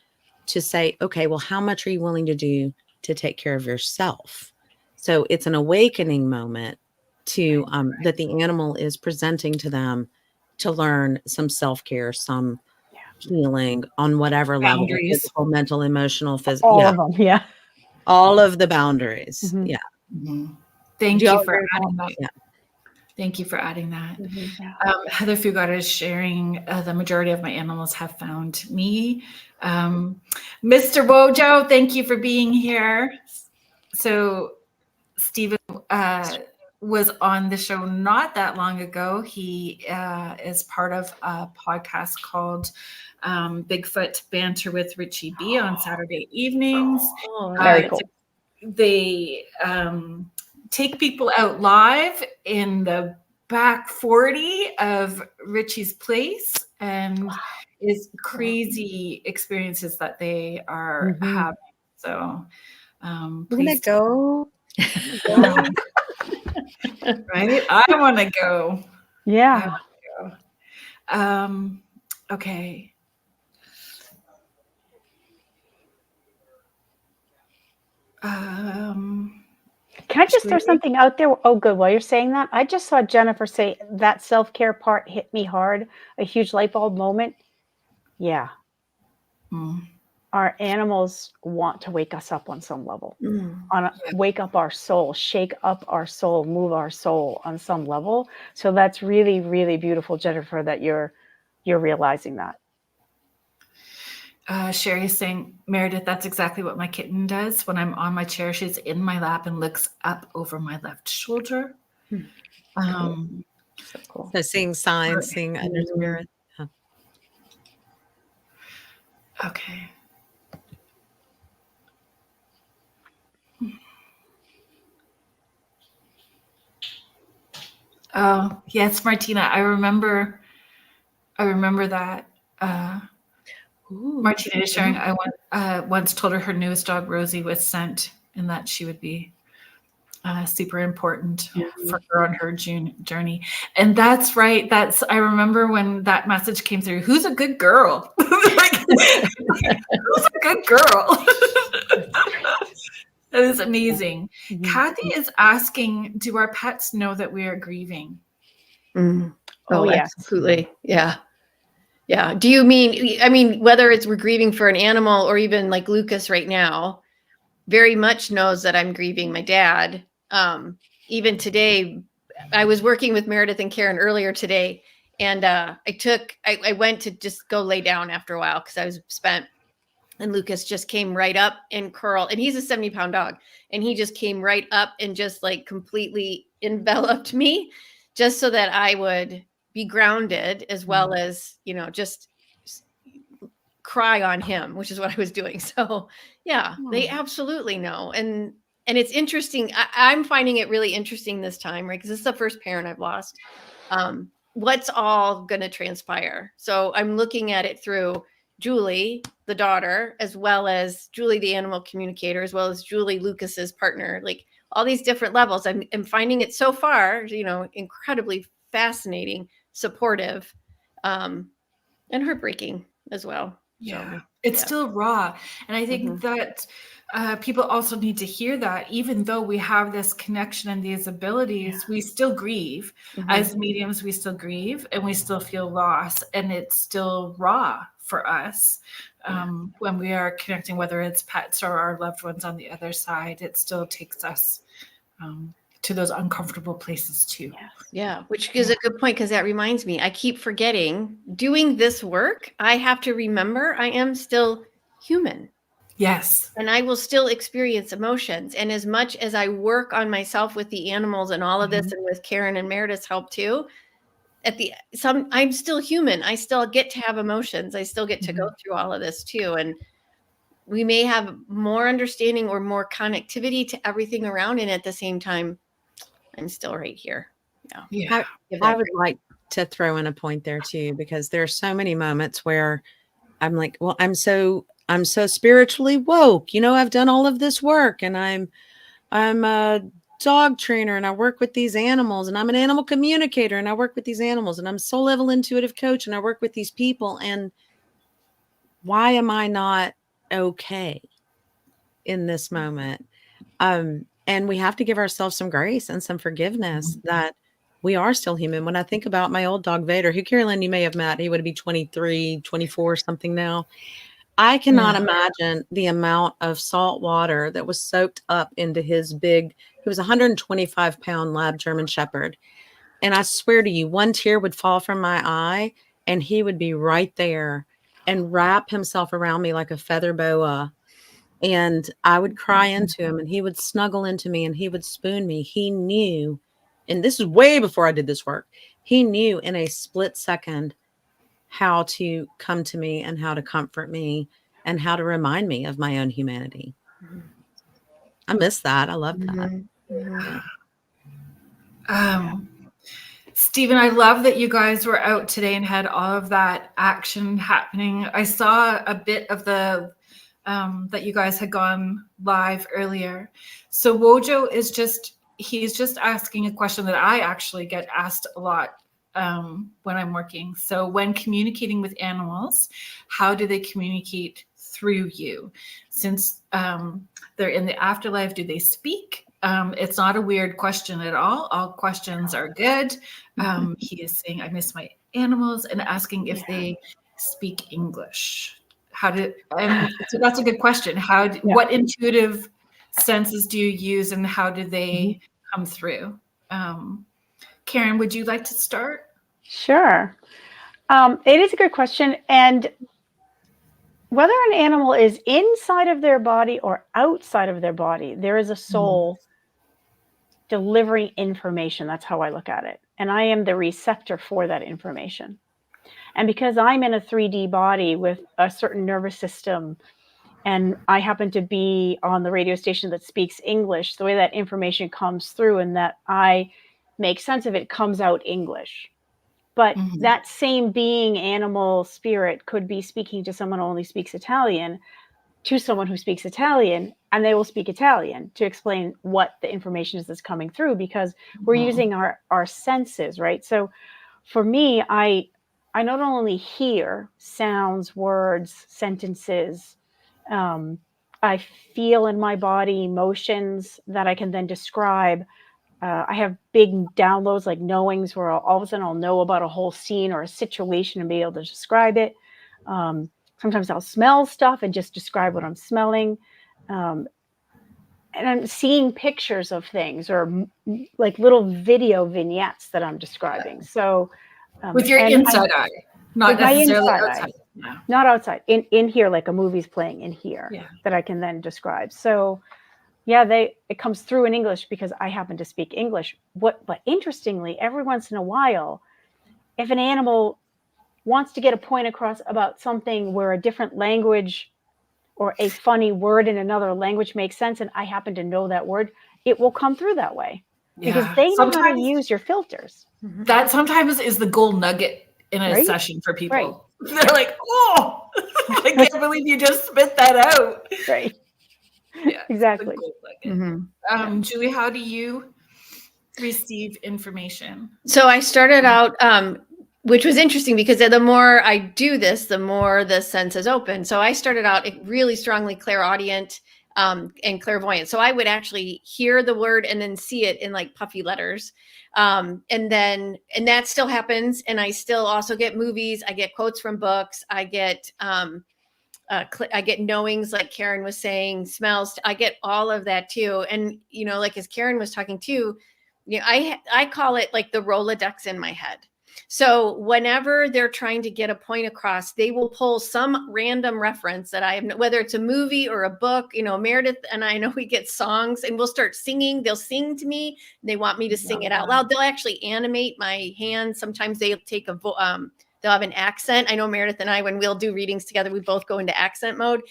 to say, okay, well, how much are you willing to do to take care of yourself? So it's an awakening moment to that the animal is presenting to them to learn some self-care, some healing on whatever level, Boundaries. physical, mental, emotional, physical. All Yeah. of them. Yeah. All of the boundaries. Mhm. Yeah. Mhm. Thank Do y'all you for agree with adding that? that. Yeah. Thank you for adding that. Yeah. Heather Fugata is sharing the majority of my animals have found me. Mr. Wojo, thank you for being here. So Stephen was on the show not that long ago. He is part of a podcast called Bigfoot Banter with Richie B on Saturday evenings. Oh, Very cool. They take people out live in the back 40 of Richie's place, and is crazy experiences that they are Mhm. having. So We're gonna please go. right? I want to go. Yeah. Okay. Can I just throw something out there? Oh, good. While you're saying that, I just saw Jennifer say that self-care part hit me hard, a huge light bulb moment. Yeah. Our animals want to wake us up on some level, wake up our soul, shake up our soul, move our soul on some level. So that's really, really beautiful, Jennifer, that you're realizing that. Sherry is saying, Meredith, that's exactly what my kitten does. When I'm on my chair, she's in my lap and looks up over my left shoulder. So cool. So seeing signs, seeing other spirits. Huh. Okay. Oh, yes, Martina. I remember that. Martina is sharing. I once told her newest dog, Rosie, was sent and that she would be super important for her on her journey. And that's right. I remember when that message came through, who's a good girl? Who's a good girl? That is amazing. Kathy is asking, do our pets know that we are grieving? Oh, yes. Absolutely. Yeah. Yeah. Do you mean, whether we're grieving for an animal or even like Lucas right now, very much knows that I'm grieving my dad. Even today, I was working with Meredith and Karen earlier today, and I went to just go lay down after a while because I was spent. And Lucas just came right up and curled, and he's a 70-pound dog, and he just came right up and just like completely enveloped me just so that I would be grounded as well as, just cry on him, which is what I was doing. So yeah, they absolutely know. And it's interesting. I'm finding it really interesting this time, right? Because this is the first parent I've lost. What's all going to transpire? So I'm looking at it through Julie, the daughter, as well as Julie, the animal communicator, as well as Julie, Lucas's partner, like all these different levels. I'm finding it so far, incredibly fascinating, supportive, and heartbreaking as well. Yeah, So, it's still raw. And I think that people also need to hear that even though we have this connection and these abilities, we still grieve. As mediums, we still grieve and we still feel loss. And it's still raw for us when we are connecting, whether it's pets or our loved ones on the other side. It still takes us to those uncomfortable places too. Yeah, which is a good point, because that reminds me, I keep forgetting doing this work. I have to remember I am still human. Yes. And I will still experience emotions. And as much as I work on myself with the animals and all of this, and with Karen and Meredith's help too, I'm still human. I still get to have emotions. I still get to go through all of this too. And we may have more understanding or more connectivity to everything around. And at the same time, I'm still right here. Yeah. I would like to throw in a point there too, because there are so many moments where I'm like, well, I'm so spiritually woke. I've done all of this work, and I'm a dog trainer, and I work with these animals, and I'm an animal communicator, and I work with these animals, and I'm soul level intuitive coach, and I work with these people. And why am I not okay in this moment? And we have to give ourselves some grace and some forgiveness that we are still human. When I think about my old dog Vader, who, Carolyn, you may have met, he would be 23, 24 something now. I cannot imagine the amount of salt water that was soaked up into his big, he was a 125-pound lab German Shepherd. And I swear to you, one tear would fall from my eye and he would be right there and wrap himself around me like a feather boa. And I would cry into him and he would snuggle into me and he would spoon me. He knew, and this is way before I did this work, he knew in a split second how to come to me and how to comfort me and how to remind me of my own humanity. I miss that. I love that. Stephen, I love that you guys were out today and had all of that action happening. I saw a bit of the that you guys had gone live earlier. So Wojo he's just asking a question that I actually get asked a lot when I'm working. So when communicating with animals, how do they communicate through you? Since they're in the afterlife, do they speak? It's not a weird question at all. All questions are good. He is saying, I miss my animals, and asking if they speak English. So that's a good question. What intuitive senses do you use and how do they come through? Karen, would you like to start? Sure. It is a good question. And whether an animal is inside of their body or outside of their body, there is a soul delivering information. That's how I look at it. And I am the receptor for that information. And because I'm in a 3D body with a certain nervous system, and I happen to be on the radio station that speaks English, the way that information comes through and that I make sense of it comes out English. But that same being, animal, spirit, could be speaking to someone who only speaks Italian, to someone who speaks Italian, and they will speak Italian to explain what the information is that's coming through, because we're using our senses, right? So for me, I not only hear sounds, words, sentences, I feel in my body emotions that I can then describe. I have big downloads, like knowings, where all of a sudden I'll know about a whole scene or a situation and be able to describe it. Sometimes I'll smell stuff and just describe what I'm smelling. And I'm seeing pictures of things or like little video vignettes that I'm describing. So with your inside eye, not necessarily outside. Yeah. Not outside, in here, like a movie's playing in here that I can then describe. So it comes through in English because I happen to speak English. But interestingly, every once in a while, if an animal wants to get a point across about something where a different language or a funny word in another language makes sense, and I happen to know that word, it will come through that way because they know how to use your filters. That sometimes is the gold nugget in a session for people. They're like, oh, I can't believe you just spit that out. Right. Yeah, exactly. Julie, how do you receive information? So I started out, which was interesting because the more I do this, the more the senses open. So I started out really strongly clairaudient and clairvoyant. So I would actually hear the word and then see it in like puffy letters. And that still happens. And I still also get movies. I get quotes from books. I get knowings, like Karen was saying, smells. I get all of that too. And, like as Karen was talking too, I call it like the Rolodex in my head. So whenever they're trying to get a point across, they will pull some random reference that I have, whether it's a movie or a book. Meredith and I know we get songs and we'll start singing. They'll sing to me. They want me to sing it out loud. They'll actually animate my hands. Sometimes they'll take they'll have an accent. I know Meredith and I, when we'll do readings together, we both go into accent mode.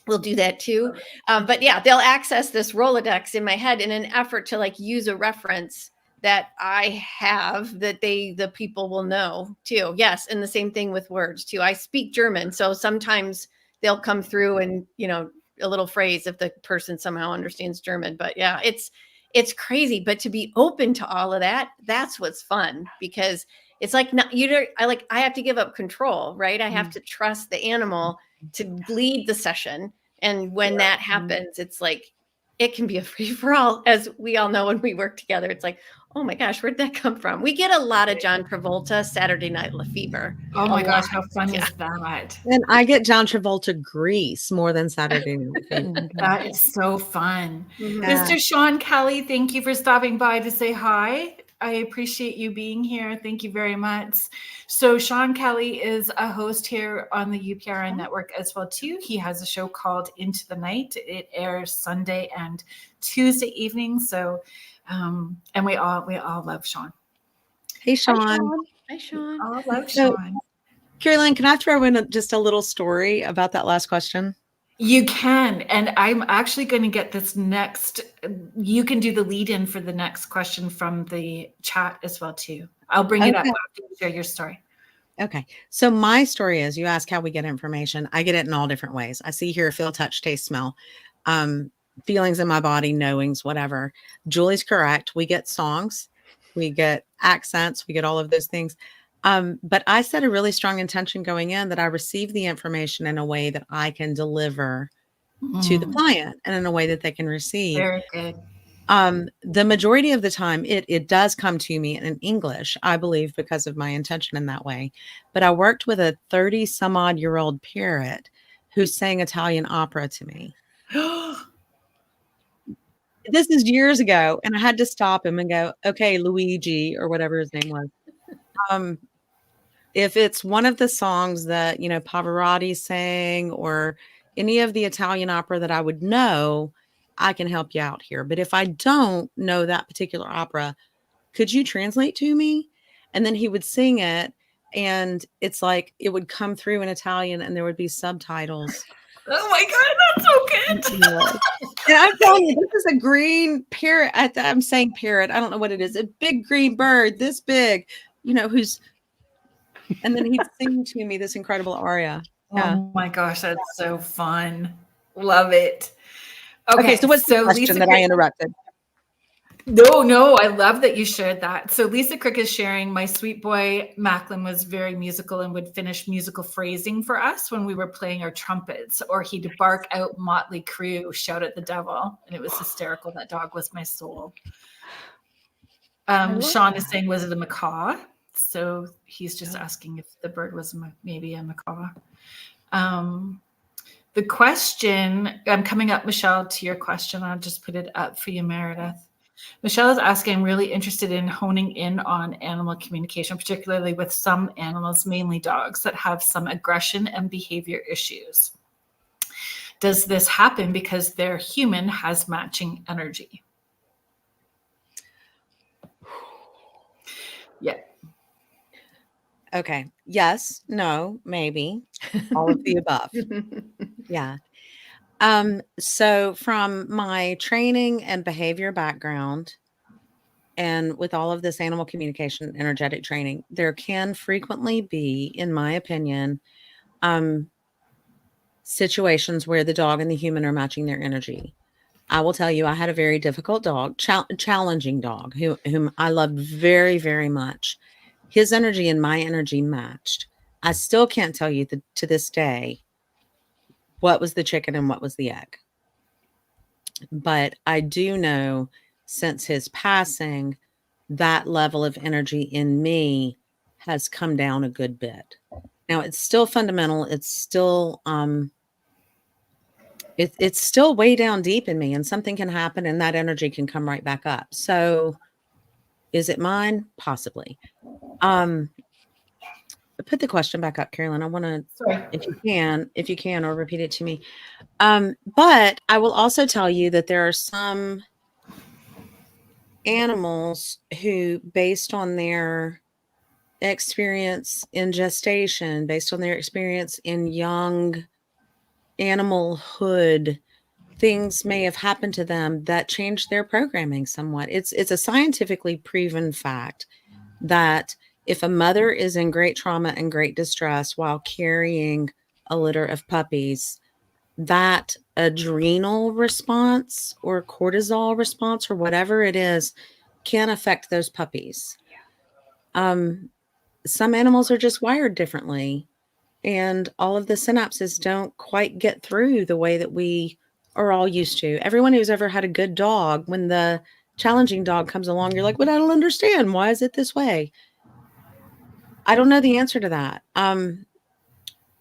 We'll do that too. But they'll access this Rolodex in my head in an effort to like use a reference that I have that the people will know too. Yes. And the same thing with words too. I speak German. So sometimes they'll come through and, a little phrase if the person somehow understands German. But it's crazy. But to be open to all of that, that's what's fun, because it's like, I have to give up control, right? I have to trust the animal to lead the session. And when that happens, it's like, it can be a free for all, as we all know when we work together. It's like, Oh my gosh, where'd that come from? We get a lot of John Travolta, Saturday Night Fever. Oh my gosh, how fun Yeah. is that? And I get John Travolta Grease more than Saturday Night Fever. That is so fun. Mhm. Yeah. Mr. Sean Kelly, thank you for stopping by to say hi. I appreciate you being here. Thank you very much. So Sean Kelly is a host here on the UPRN network as well too. He has a show called Into the Night. It airs Sunday and Tuesday evening. So and we all love Sean. Hey, Sean. Hi, Sean. I love So- Sean. Carolyn, can I throw in just a little story about that last question? You can, and I'm actually going to get this next. You can do the lead in for the next question from the chat as well too. I'll bring it up Okay. after you share your story. Okay. So my story is, you ask how we get information. I get it in all different ways. I see, hear, feel, touch, taste, smell, feelings in my body, knowings, whatever. Julie's correct. We get songs, we get accents, we get all of those things. But I set a really strong intention going in that I receive the information in a way that I can deliver to the client and in a way that they can receive. Very good. The majority of the time it does come to me in English, I believe, because of my intention in that way. But I worked with a 30 some odd year old parrot who sang Italian opera to me. This is years ago. And I had to stop him and go, okay, Luigi, or whatever his name was. If it's one of the songs that, Pavarotti sang or any of the Italian opera that I would know, I can help you out here. But if I don't know that particular opera, could you translate to me? And then he would sing it. And it's like, it would come through in Italian and there would be subtitles. Oh my God, that's so good. And I'm telling you, this is a green parrot. I'm saying parrot. I don't know what it is. A big green bird, this big, and then he'd sing to me this incredible aria. Yeah. Oh my gosh, that's so fun. Love it. Okay, so what's the question that I interrupted? No, I love that you shared that. So Lisa Crick is sharing, my sweet boy Macklin was very musical and would finish musical phrasing for us when we were playing our trumpets, or he'd bark out Motley Crue, shout at the devil. And it was hysterical. That dog was my soul. Sean is saying, was it a macaw? So he's just asking if the bird was maybe a macaw. The question, I'm coming up, Michelle, to your question. I'll just put it up for you, Meredith. Michelle is asking, I'm really interested in honing in on animal communication, particularly with some animals, mainly dogs, that have some aggression and behavior issues. Does this happen because their human has matching energy? Yeah. Okay. Yes, no, maybe, all of the above. Yeah. So from my training and behavior background, and with all of this animal communication, energetic training, there can frequently be, in my opinion, situations where the dog and the human are matching their energy. I will tell you, I had a very difficult dog, challenging dog, whom I loved very, very much. His energy and my energy matched. I still can't tell you to this day what was the chicken and what was the egg. But I do know, since his passing, that level of energy in me has come down a good bit. Now, it's still fundamental. It's still it's still way down deep in me, and something can happen and that energy can come right back up. So is it mine? Possibly. Put the question back up, Carolyn. I want to, if you can, or repeat it to me. But I will also tell you that there are some animals who, based on their experience in gestation, based on their experience in young animalhood, things may have happened to them that changed their programming somewhat. It's a scientifically proven fact that if a mother is in great trauma and great distress while carrying a litter of puppies, that adrenal response or cortisol response or whatever it is can affect those puppies. Some animals are just wired differently, and all of the synapses don't quite get through the way that we are all used to. Everyone who's ever had a good dog, when the challenging dog comes along, you're like, but I don't understand. Why is it this way? I don't know the answer to that.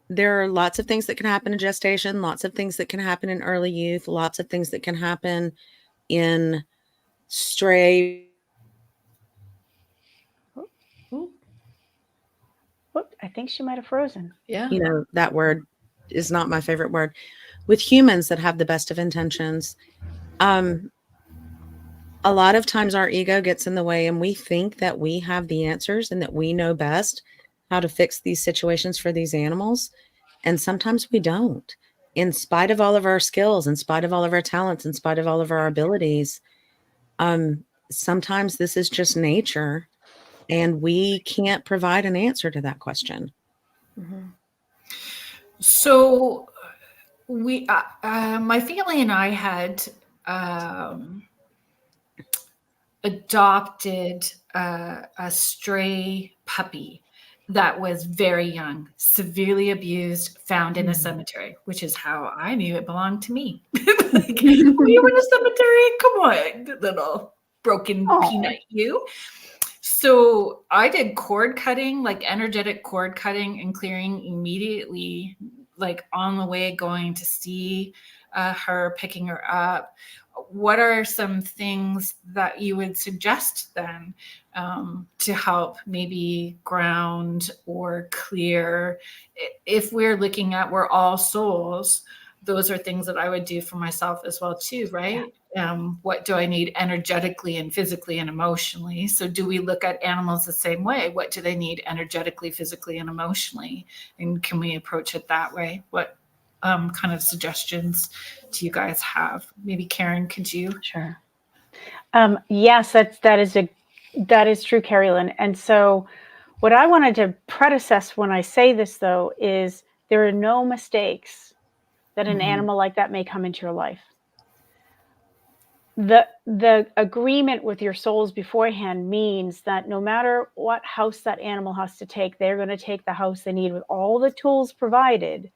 There are lots of things that can happen in gestation, lots of things that can happen in early youth, lots of things that can happen in stray. I think she might have frozen. Yeah. You know, that word is not my favorite word. With humans that have the best of intentions, a lot of times our ego gets in the way and we think that we have the answers and that we know best how to fix these situations for these animals. And sometimes we don't. In spite of all of our skills, in spite of all of our talents, in spite of all of our abilities, sometimes this is just nature and we can't provide an answer to that question. Mm-hmm. So we, my family and I had adopted a stray puppy that was very young, severely abused, found in a cemetery, which is how I knew it belonged to me. Like, were you in a cemetery? Come on, little broken peanut, you. So I did cord cutting, like energetic cord cutting and clearing immediately, like on the way going to see her, picking her up. What are some things that you would suggest then to help maybe ground or clear? If we're looking at we're all souls, those are things that I would do for myself as well too, right? What do I need energetically and physically and emotionally? So do we look at animals the same way? What do they need energetically, physically, and emotionally? And can we approach it that way? What kind of suggestions do you guys have? Maybe Karen, could you? Sure. Yes, that is true, Carrie Lynn. And so what I wanted to predecess when I say this, though, is there are no mistakes that an animal like that may come into your life. The agreement with your souls beforehand means that no matter what house that animal has to take, they're going to take the house they need with all the tools provided,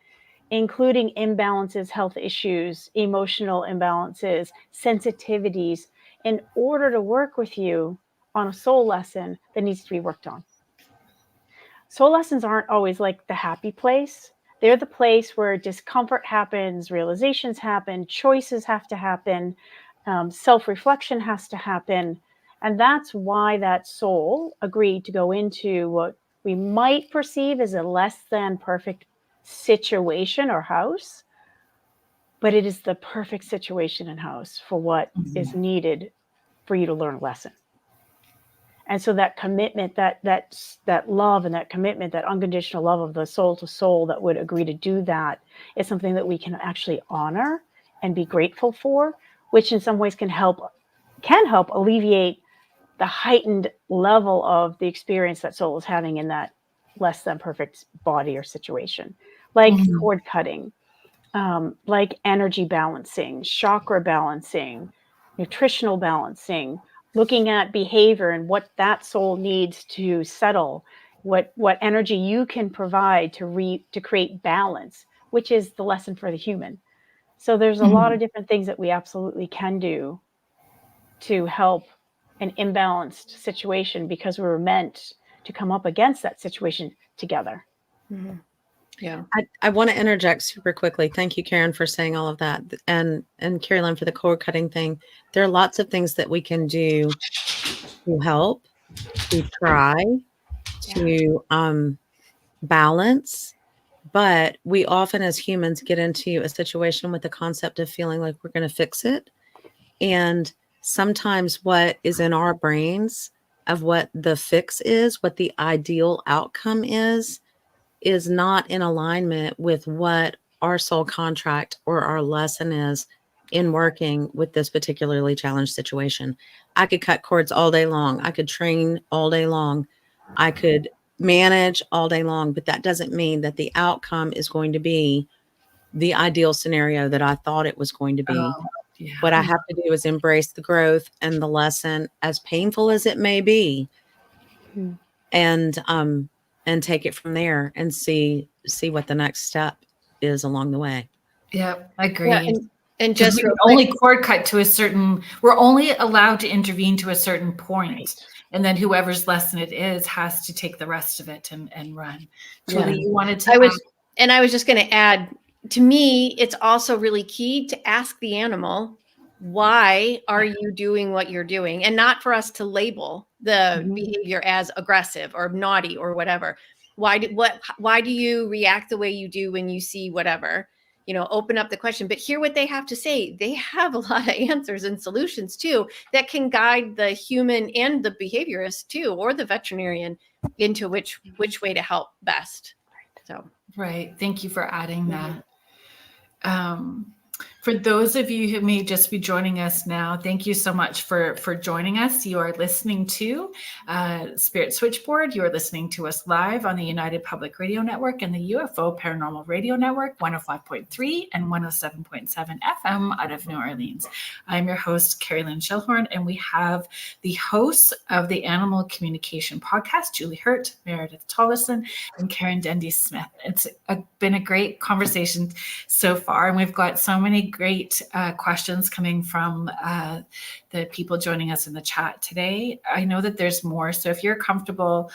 including imbalances, health issues, emotional imbalances, sensitivities, in order to work with you on a soul lesson that needs to be worked on. Soul lessons aren't always like the happy place. They're the place where discomfort happens, realizations happen, choices have to happen, self-reflection has to happen. And that's why that soul agreed to go into what we might perceive as a less than perfect situation or house, but it is the perfect situation and house for what is needed for you to learn a lesson. And so that commitment, that love and that commitment, that unconditional love of the soul to soul that would agree to do that is something that we can actually honor and be grateful for, which in some ways can help alleviate the heightened level of the experience that soul is having in that less than perfect body or situation, like cord cutting, like energy balancing, chakra balancing, nutritional balancing, looking at behavior and what that soul needs to settle, what energy you can provide to create balance, which is the lesson for the human. So there's a lot of different things that we absolutely can do to help an imbalanced situation, because we were meant to come up against that situation together. Yeah. I want to interject super quickly. Thank you, Karen, for saying all of that. And Carolyn for the cord cutting thing. There are lots of things that we can do to help, to try, to balance. But we often as humans get into a situation with the concept of feeling like we're going to fix it. And sometimes what is in our brains of what the fix is, what the ideal outcome is not in alignment with what our soul contract or our lesson is in working with this particularly challenged situation. I could cut cords all day long. I could train all day long. I could manage all day long, but that doesn't mean that the outcome is going to be the ideal scenario that I thought it was going to be. What I have to do is embrace the growth and the lesson, as painful as it may be, and take it from there and see what the next step is along the way. Yeah, I agree. Yeah, And just we can real only quick, cord cut to a certain, we're only allowed to intervene to a certain point. Right. And then whoever's lesson it is has to take the rest of it and run. Julie, Yeah. you wanted to I was just going to add, to me, it's also really key to ask the animal, why are you doing what you're doing? And not for us to label the Mhm. behavior as aggressive or naughty or whatever. Why do you react the way you do when you see whatever? You know, open up the question, but hear what they have to say. They have a lot of answers and solutions too that can guide the human and the behaviorist too, or the veterinarian into which way to help best. So Right. Thank you for adding that. For those of you who may just be joining us now, thank you so much for joining us. You are listening to Spirit Switchboard. You are listening to us live on the United Public Radio Network and the UFO Paranormal Radio Network, 105.3 and 107.7 FM out of New Orleans. I'm your host, Carrie Lynn Shellhorn, and we have the hosts of the Animal Communication Podcast, Julie Hirt, Meredith Tollison, and Karen Dendy Smith. It's been a great conversation so far, and we've got so many great questions coming from the people joining us in the chat today. I know that there's more, so if you're comfortable,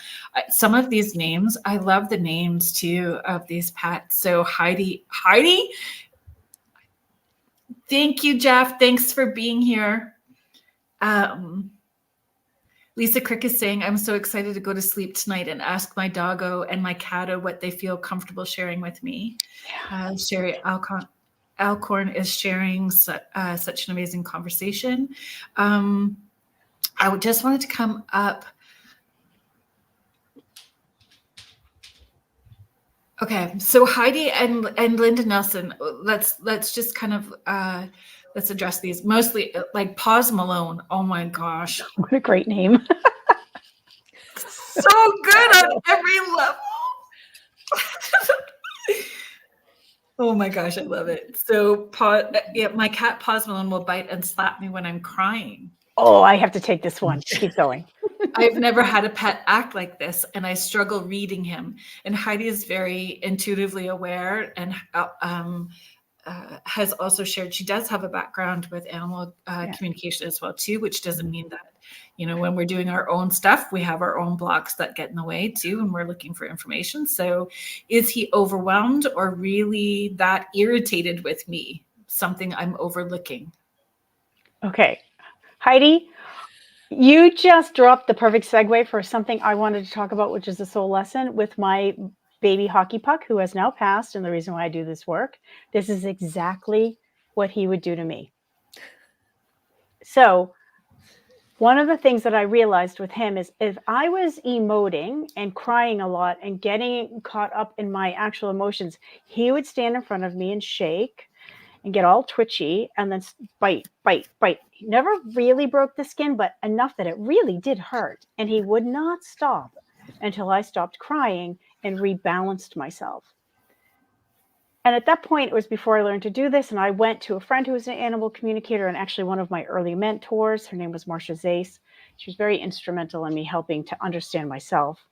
some of these names, I love the names too of these pets. So Heidi, thank you, Jeff. Thanks for being here. Lisa Crick is saying, I'm so excited to go to sleep tonight and ask my doggo and my catto what they feel comfortable sharing with me. Sherry Alcorn is sharing such an amazing conversation. I just wanted to come up. Okay, so Heidi and Linda Nelson, let's just kind of let's address these. Mostly like Pause Malone. Oh my gosh. What a great name. So good on every level. Oh my gosh, I love it. So my cat Pause Malone will bite and slap me when I'm crying. Oh, I have to take this one. Keep going. I've never had a pet act like this, and I struggle reading him. And Heidi is very intuitively aware and has also shared she does have a background with animal communication as well too, which doesn't mean that, you know, when we're doing our own stuff, we have our own blocks that get in the way too, and we're looking for information. So is he overwhelmed or really that irritated with me? Something I'm overlooking. Okay. Heidi, you just dropped the perfect segue for something I wanted to talk about, which is a soul lesson with my baby hockey puck, who has now passed. And the reason why I do this work, this is exactly what he would do to me. So one of the things that I realized with him is if I was emoting and crying a lot and getting caught up in my actual emotions, he would stand in front of me and shake and get all twitchy and then bite. He never really broke the skin, but enough that it really did hurt. And he would not stop until I stopped crying and rebalanced myself. And at that point, it was before I learned to do this. And I went to a friend who was an animal communicator and actually one of my early mentors. Her name was Marcia Zace. She was very instrumental in me helping to understand myself.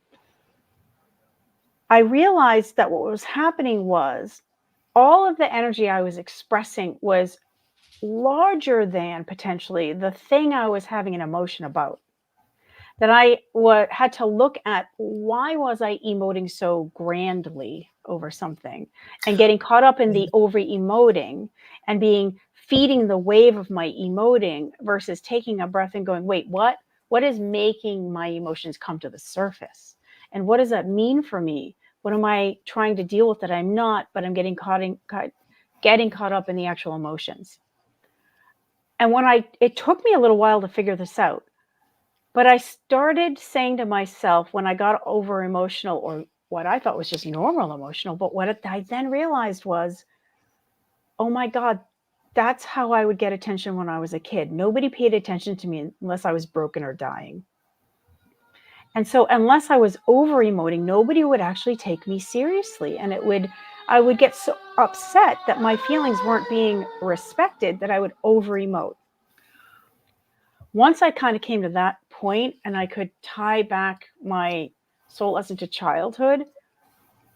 I realized that what was happening was all of the energy I was expressing was larger than potentially the thing I was having an emotion about. That I had to look at, why was I emoting so grandly over something and getting caught up in the over emoting and feeding the wave of my emoting versus taking a breath and going, wait, what is making my emotions come to the surface? And what does that mean for me? What am I trying to deal with that I'm not, but I'm getting caught up in the actual emotions? And it took me a little while to figure this out, but I started saying to myself when I got over emotional, or what I thought was just normal emotional, but what I then realized was, oh my God, that's how I would get attention when I was a kid. Nobody paid attention to me unless I was broken or dying. And so unless I was over emoting, nobody would actually take me seriously. And I would get so upset that my feelings weren't being respected that I would over emote. Once I kind of came to that point and I could tie back my soul lesson to childhood,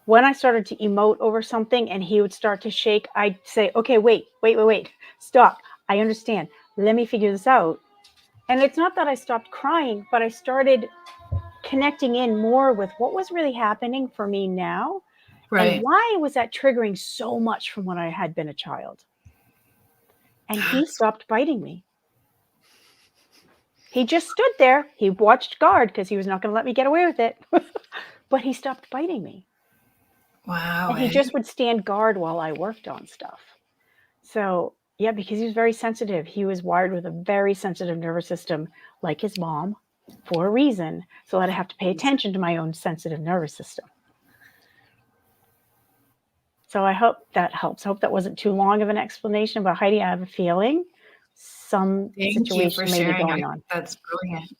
when I started to emote over something and he would start to shake, I'd say, okay, wait, stop. I understand. Let me figure this out. And it's not that I stopped crying, but I started connecting in more with what was really happening for me now. Right. And why was that triggering so much from when I had been a child? And he stopped biting me. He just stood there. He watched guard because he was not going to let me get away with it. But he stopped biting me. Wow. And he just would stand guard while I worked on stuff. So, yeah, because he was very sensitive. He was wired with a very sensitive nervous system, like his mom, for a reason, so that I have to pay attention to my own sensitive nervous system. So I hope that helps. I hope that wasn't too long of an explanation, but Heidi, I have a feeling some situation may be going on. That's brilliant.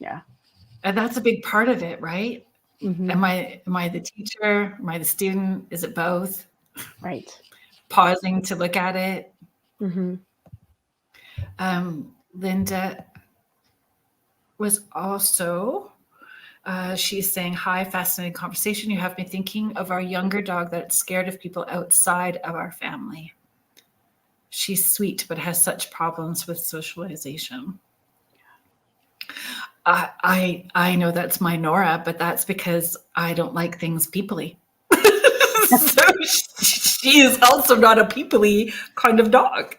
Yeah. And that's a big part of it, right? Mm-hmm. Am I the teacher? Am I the student? Is it both? Right. Pausing to look at it. Mm-hmm. Linda was also, she's saying, hi, fascinating conversation. You have me thinking of our younger dog that's scared of people outside of our family. She's sweet, but has such problems with socialization. I know that's my Nora, but that's because I don't like things peoply. So she is also not a peoply kind of dog.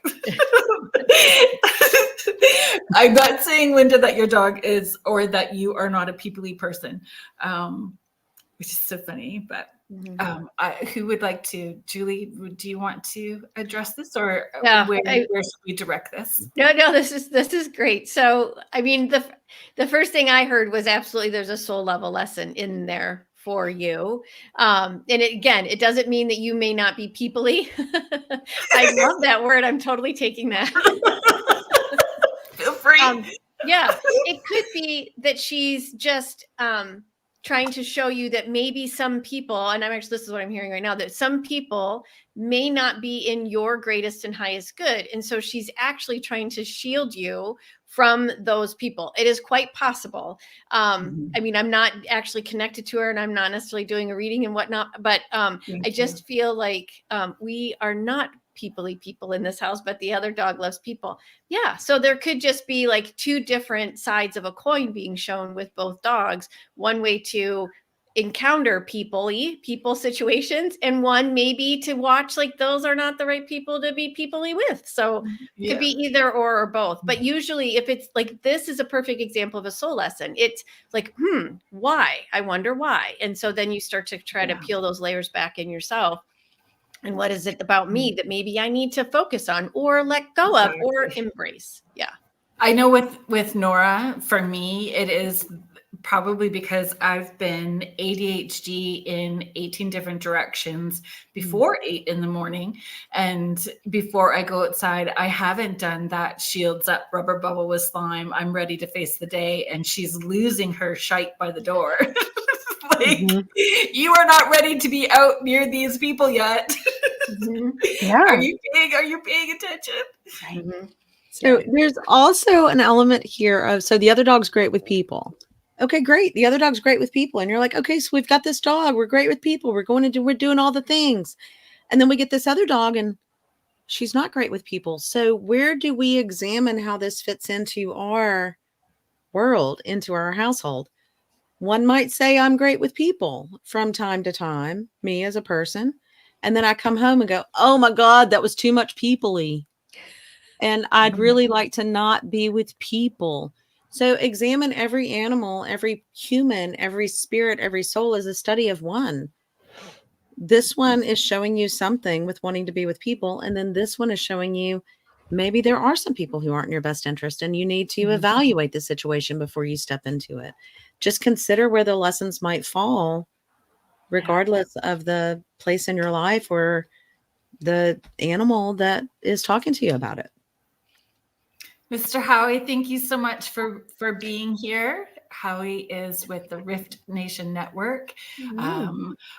I'm not saying, Linda, that your dog is, or that you are not a peoply person, which is so funny. But who would like to? Julie, do you want to address this, or where should we direct this? No, this is great. So, I mean, the first thing I heard was absolutely there's a soul level lesson in there for you. And it doesn't mean that you may not be peoply. I love that word. I'm totally taking that. Feel free. Yeah, it could be that she's just trying to show you that maybe some people, and this is what I'm hearing right now, that some people may not be in your greatest and highest good. And so she's actually trying to shield you from those people. It is quite possible. I mean, I'm not actually connected to her and I'm not necessarily doing a reading and whatnot, but I just feel like we are not peoply people in this house, but the other dog loves people. Yeah. So there could just be like two different sides of a coin being shown with both dogs. One way to encounter people situations, and one maybe to watch like those are not the right people to be peoply with. So it could be either or both. But usually if it's like, this is a perfect example of a soul lesson. It's like, why? I wonder why. And so then you start to try to peel those layers back in yourself. And what is it about me that maybe I need to focus on or let go of or embrace? Yeah. I know with Nora, for me, it is probably because I've been ADHD in 18 different directions before 8 a.m. And before I go outside, I haven't done that shields up rubber bubble with slime. I'm ready to face the day. And she's losing her shite by the door. You are not ready to be out near these people yet. Yeah. Are you paying attention? Right. So there's also an element here of, so the other dog's great with people. Okay, great. The other dog's great with people. And you're like, okay, so we've got this dog. We're great with people. We're doing all the things. And then we get this other dog and she's not great with people. So where do we examine how this fits into our world, into our household? One might say I'm great with people from time to time, me as a person. And then I come home and go, oh my God, that was too much people-y. And I'd really like to not be with people. So examine every animal, every human, every spirit, every soul as a study of one. This one is showing you something with wanting to be with people. And then this one is showing you maybe there are some people who aren't in your best interest and you need to evaluate the situation before you step into it. Just consider where the lessons might fall, regardless of the place in your life or the animal that is talking to you about it. Mr. Howie, thank you so much for being here. Howie is with the Rift Nation Network,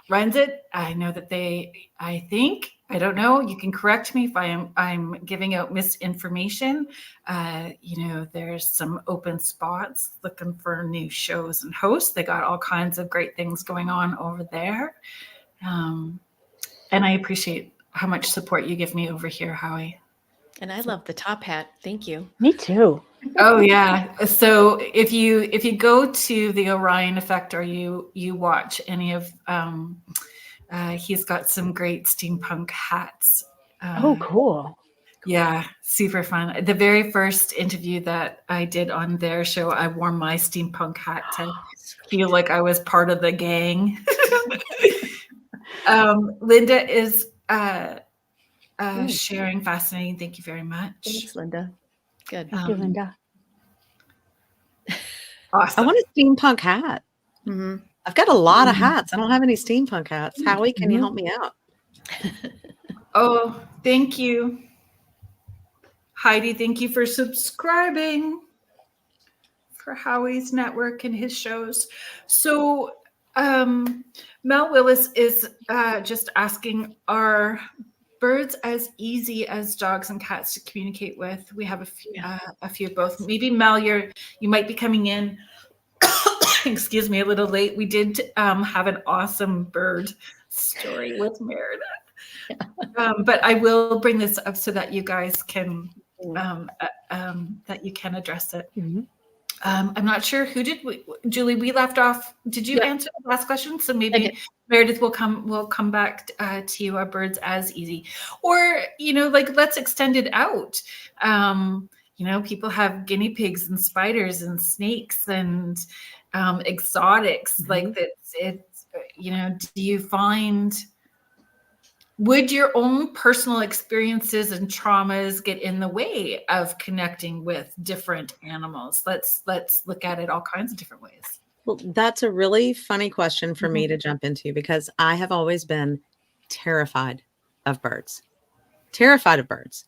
runs it. I know that I don't know, you can correct me if I'm giving out misinformation. There's some open spots looking for new shows and hosts. They got all kinds of great things going on over there. And I appreciate how much support you give me over here, Howie. And I love the top hat. Thank you. Me too. Oh yeah. So if you go to the Orion Effect or you watch any of he's got some great steampunk hats. Oh, cool. Yeah, super fun. The very first interview that I did on their show, I wore my steampunk hat to feel like I was part of the gang. Linda is sharing fascinating. Thank you very much. Thanks, Linda. Good. Thank you, Linda. Awesome. I want a steampunk hat. Mm-hmm. I've got a lot of hats. I don't have any steampunk hats. Howie, can you help me out? Oh, thank you. Heidi, thank you for subscribing for Howie's network and his shows. So Mel Willis is just asking, are birds as easy as dogs and cats to communicate with? We have a few of both. Maybe Mel, you might be coming in, excuse me, a little late. We did have an awesome bird story with Meredith. But I will bring this up so that you guys can that you can address it. Mm-hmm. I'm not sure Julie, we left off. Did you answer the last question? So maybe Meredith will come back to you. Are birds as easy? Or, like, let's extend it out. People have guinea pigs and spiders and snakes and exotics. Mm-hmm. Like it's do you find, would your own personal experiences and traumas get in the way of connecting with different animals? Let's look at it all kinds of different ways. Well, that's a really funny question for me to jump into, because I have always been terrified of birds. Terrified of birds.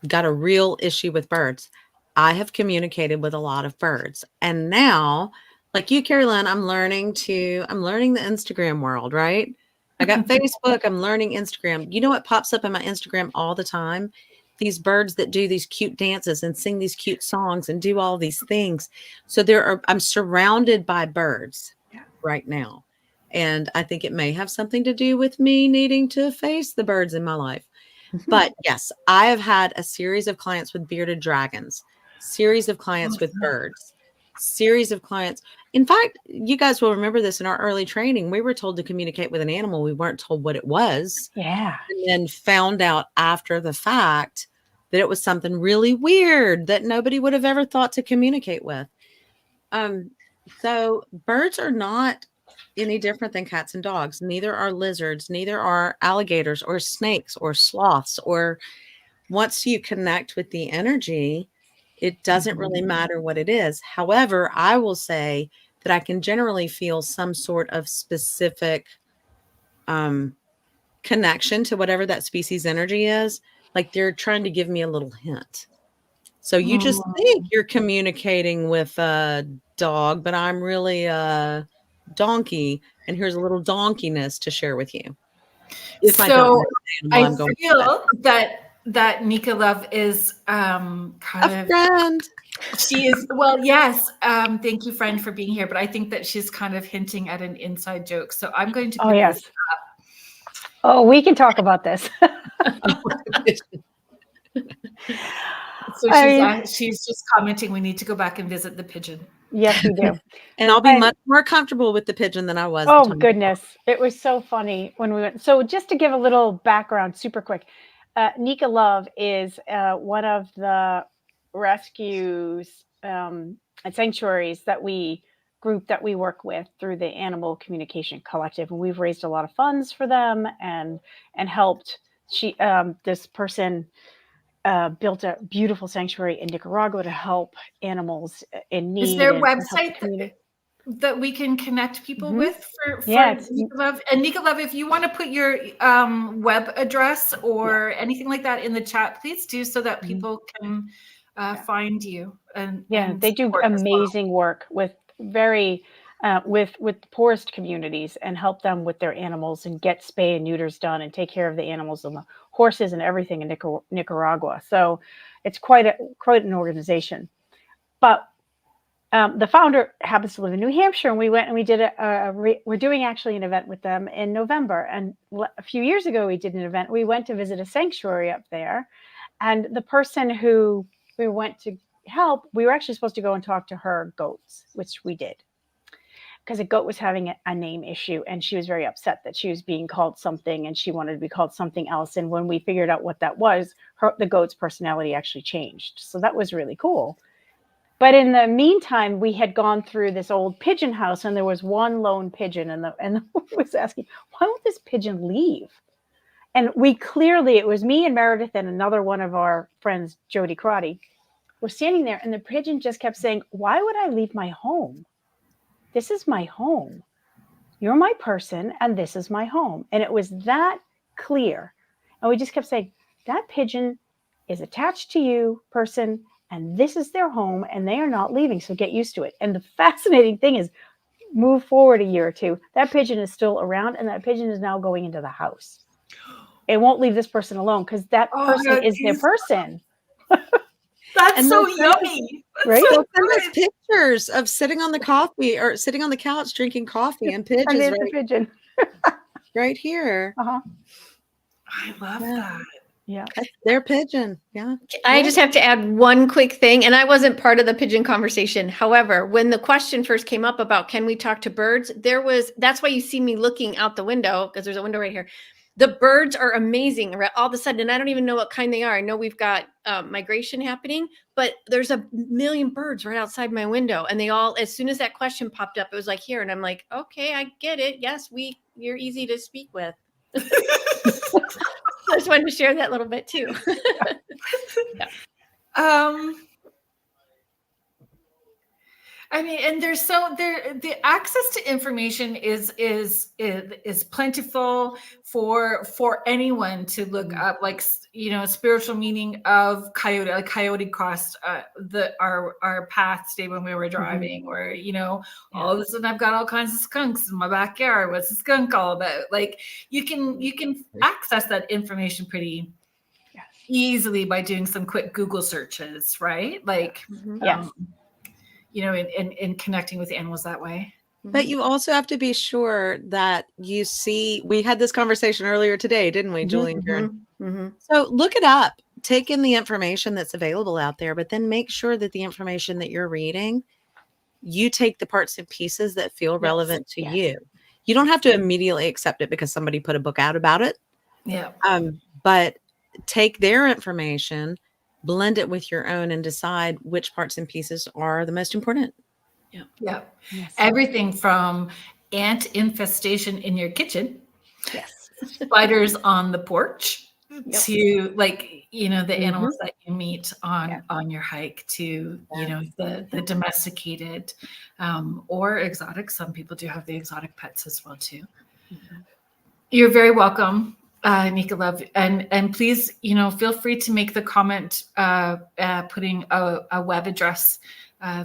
Got a real issue with birds. I have communicated with a lot of birds. And now, like you, Carolyn, I'm learning the Instagram world, right? I got Facebook. I'm learning Instagram. You know what pops up in my Instagram all the time? These birds that do these cute dances and sing these cute songs and do all these things. So I'm surrounded by birds right now. And I think it may have something to do with me needing to face the birds in my life. But yes, I have had a series of clients with bearded dragons, series of clients with birds, series of clients. In fact, you guys will remember this in our early training. We were told to communicate with an animal. We weren't told what it was. Yeah. And then found out after the fact that it was something really weird that nobody would have ever thought to communicate with. So birds are not any different than cats and dogs. Neither are lizards, neither are alligators or snakes or sloths. Or once you connect with the energy, it doesn't really matter what it is. However, I will say that I can generally feel some sort of specific connection to whatever that species energy is. Like they're trying to give me a little hint. So you just think you're communicating with a dog, but I'm really a donkey. And here's a little donkeyness to share with you. If I feel that Nika Love is kind of friend. She is, well, yes. Thank you, friend, for being here. But I think that she's kind of hinting at an inside joke. So I'm going to pick this up. Oh, we can talk about this. So she's just commenting we need to go back and visit the pigeon. Yes, we do. And I'll be much more comfortable with the pigeon than I was. Oh, goodness. It was so funny when we went. So just to give a little background super quick, Nika Love is one of the rescues and sanctuaries that we work with through the Animal Communication Collective. And we've raised a lot of funds for them and helped. This person built a beautiful sanctuary in Nicaragua to help animals in need. Is there a website that we can connect people with for Nika Love? And Nika Love, if you want to put your web address or anything like that in the chat, please do, so that people can find you. And they do amazing work with with poorest communities and help them with their animals and get spay and neuters done and take care of the animals and the horses and everything in Nicaragua. So it's quite an organization. But the founder happens to live in New Hampshire, and we went and we did we're doing actually an event with them in November. And a few years ago, we did an event. We went to visit a sanctuary up there, and the person who we went to help, we were actually supposed to go and talk to her goats, which we did, because a goat was having a name issue, and she was very upset that she was being called something, and she wanted to be called something else. And when we figured out what that was, the goat's personality actually changed. So that was really cool. But in the meantime, we had gone through this old pigeon house, and there was one lone pigeon, and the woman was asking, why won't this pigeon leave? And it was me and Meredith and another one of our friends, Jody Crotty, were standing there, and the pigeon just kept saying, why would I leave my home? This is my home. You're my person, and this is my home. And it was that clear. And we just kept saying, that pigeon is attached to you, person, and this is their home, and they are not leaving. So get used to it. And the fascinating thing is, move forward a year or two, that pigeon is still around, and that pigeon is now going into the house. It won't leave this person alone, because that person is their person. That's so yummy. Right? So Send us pictures of sitting on the coffee or sitting on the couch drinking coffee, and Pidge And is there's the pigeon. right here. I love that. Yeah. That's their pigeon. Yeah. I just have to add one quick thing, and I wasn't part of the pigeon conversation. However, when the question first came up about can we talk to birds, that's why you see me looking out the window, because there's a window right here. The birds are amazing all of a sudden, and I don't even know what kind they are. I know we've got migration happening, but there's a million birds right outside my window, and they all, as soon as that question popped up, it was like here, and I'm like, okay, I get it. Yes, you're easy to speak with. I just wanted to share that little bit too. Yeah. I mean, and the access to information is plentiful for anyone to look up, like, spiritual meaning of coyote. Like coyote crossed our path today when we were driving, or all of a sudden I've got all kinds of skunks in my backyard. What's a skunk all about? Like you can access that information pretty easily by doing some quick Google searches, right? Like in connecting with animals that way. But you also have to be sure that we had this conversation earlier today, didn't we, Julie and Karen? So look it up, take in the information that's available out there, but then make sure that the information that you're reading, you take the parts and pieces that feel relevant to you. You don't have to immediately accept it because somebody put a book out about it. Yeah. But take their information, blend it with your own, and decide which parts and pieces are the most important. Yeah. Yeah. Yes. Everything from ant infestation in your kitchen, spiders on the porch, to the animals that you meet on your hike, to the domesticated or exotic. Some people do have the exotic pets as well too. You're very welcome, Nika Love, and please feel free to make the comment putting a web address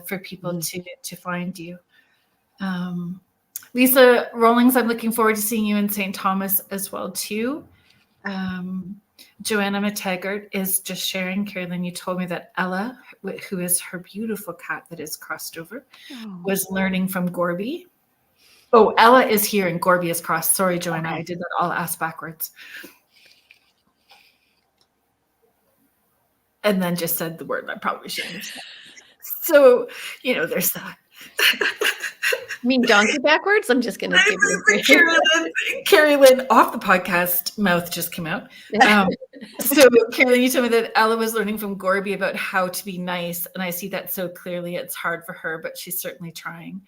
for people to find you. Lisa Rawlings, I'm looking forward to seeing you in St. Thomas as well too. Joanna McTaggart is just sharing, Carolyn, you told me that Ella, who is her beautiful cat that is crossed over, was learning from Gorby. Oh, Ella is here and Gorby is crossed. Sorry, Joanna, I did that all ass backwards. And then just said the word I probably shouldn't have said. So, there's that. You mean donkey backwards? I'm just going to give you Carolyn, off the podcast, mouth just came out. So, Carolyn, you told me that Ella was learning from Gorby about how to be nice. And I see that so clearly. It's hard for her, but she's certainly trying.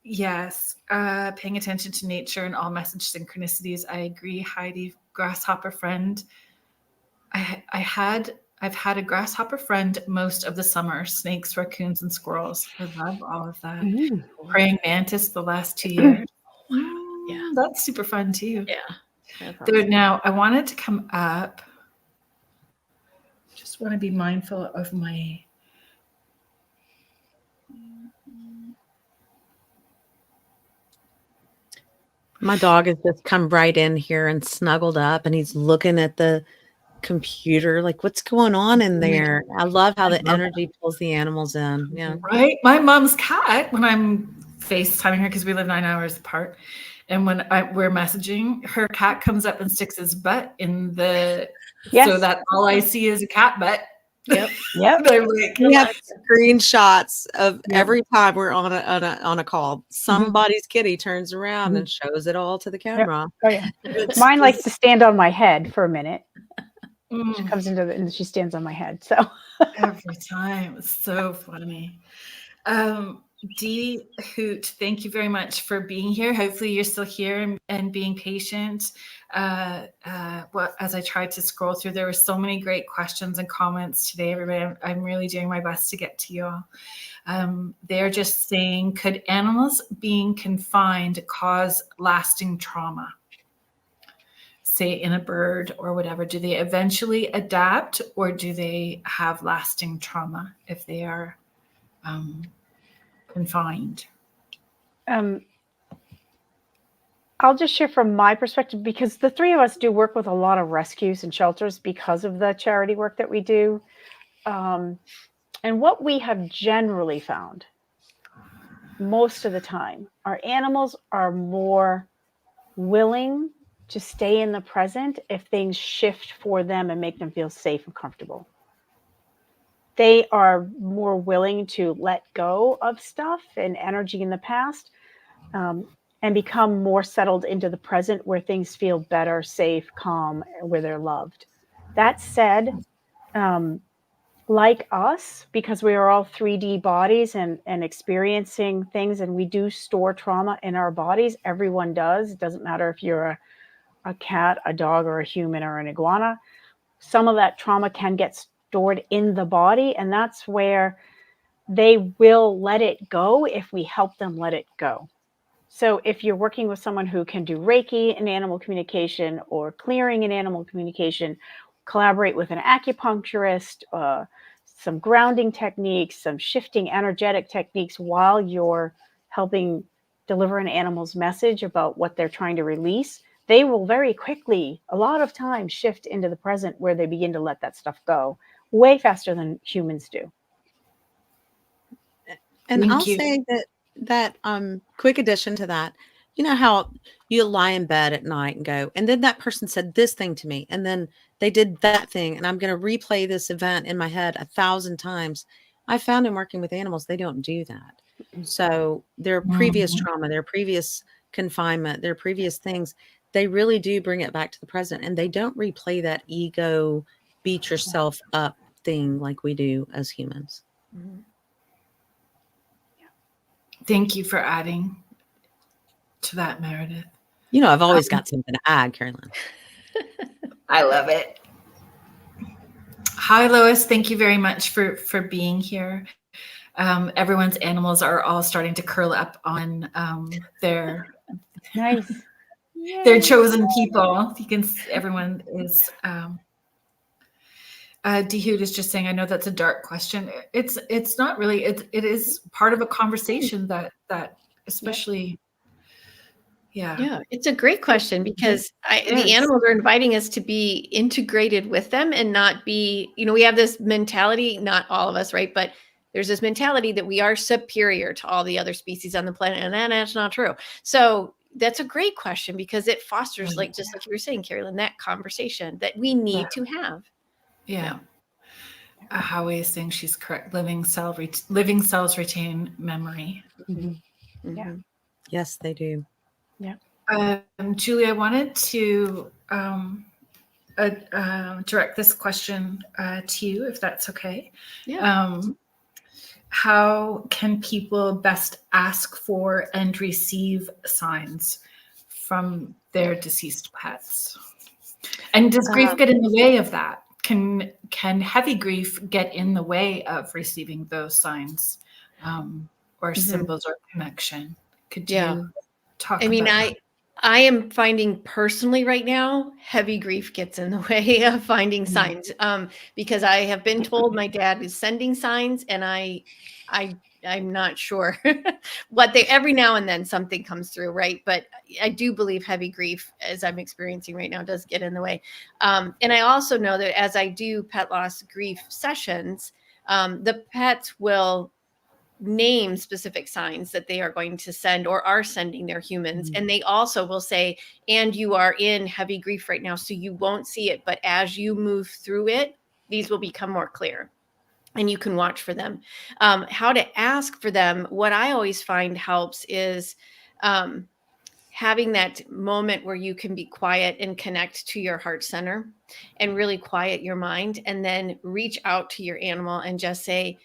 Yes. Paying attention to nature and all message synchronicities. I agree. Heidi, grasshopper friend. I've had a grasshopper friend most of the summer, snakes, raccoons, and squirrels. I love all of that. Praying mantis the last 2 years. Yeah, that's super fun too. Yeah. Now, I wanted to come up. Just want to be mindful of my. My dog has just come right in here and snuggled up, and he's looking at the computer. Like, what's going on in there? I love how the love energy pulls the animals in. Yeah. Right. My mom's cat, when I'm FaceTiming her, because we live 9 hours apart, and when we're messaging, her cat comes up and sticks his butt in the, so that all I see is a cat butt. Yep. Yep. And I'm like, We have screenshots of every time we're on a call. Somebody's kitty turns around and shows it all to the camera. Oh yeah. Mine likes to stand on my head for a minute. She mm, comes into and she stands on my head. So every time. It's so funny. Dee Hoot, thank you very much for being here. Hopefully you're still here and being patient. As I tried to scroll through, there were so many great questions and comments today, everybody. I'm really doing my best to get to you all. They're just saying, could animals being confined cause lasting trauma? Say in a bird or whatever, do they eventually adapt, or do they have lasting trauma if they are confined? I'll just share from my perspective, because the three of us do work with a lot of rescues and shelters because of the charity work that we do. And what we have generally found most of the time, our animals are more willing to stay in the present if things shift for them and make them feel safe and comfortable. They are more willing to let go of stuff and energy in the past, and become more settled into the present where things feel better, safe, calm, where they're loved. That said, like us, because we are all 3D bodies and experiencing things, and we do store trauma in our bodies. Everyone does. It doesn't matter if you're a cat, a dog, or a human, or an iguana. Some of that trauma can get stored in the body, and that's where they will let it go if we help them let it go. So if you're working with someone who can do Reiki in animal communication or clearing in animal communication, collaborate with an acupuncturist, some grounding techniques, some shifting energetic techniques while you're helping deliver an animal's message about what they're trying to release, they will very quickly, a lot of times, shift into the present where they begin to let that stuff go way faster than humans do. And Thank I'll you. say that quick addition to that, you know how you lie in bed at night and go, and then that person said this thing to me, and then they did that thing, and I'm going to replay this event in my head 1,000 times. I found in working with animals, they don't do that. So their previous trauma, their previous confinement, their previous things, they really do bring it back to the present, and they don't replay that ego, beat yourself up thing like we do as humans. Mm-hmm. Thank you for adding to that, Meredith. You know, I've always got something to add, Carolyn. I love it. Hi, Lois. Thank you very much for being here. Everyone's animals are all starting to curl up on their Nice. their chosen people. You can. Everyone is. Dehood is just saying, I know that's a dark question. It's not really. It is part of a conversation that especially. Yeah, it's a great question, because the animals are inviting us to be integrated with them and not be, we have this mentality, not all of us, right? But there's this mentality that we are superior to all the other species on the planet, and that's not true. So that's a great question, because it fosters, just like you were saying, Carolyn, that conversation that we need to have. Yeah. Howie is saying she's correct. Living cells retain memory. Mm-hmm. Yeah. Yes, they do. Yeah. Julie, I wanted to direct this question to you, if that's okay. Yeah. How can people best ask for and receive signs from their deceased pets? And does grief get in the way of that? Can heavy grief get in the way of receiving those signs or symbols or connection? Could you talk about that? I am finding personally right now, heavy grief gets in the way of finding signs, because I have been told my dad is sending signs, and I I'm not sure what every now and then something comes through, right? But I do believe heavy grief, as I'm experiencing right now, does get in the way. And I also know that as I do pet loss grief sessions, the pets will name specific signs that they are going to send or are sending their humans. And they also will say, and you are in heavy grief right now, so you won't see it. But as you move through it, these will become more clear. And you can watch for them. How to ask for them, what I always find helps is having that moment where you can be quiet and connect to your heart center and really quiet your mind, and then reach out to your animal and just say,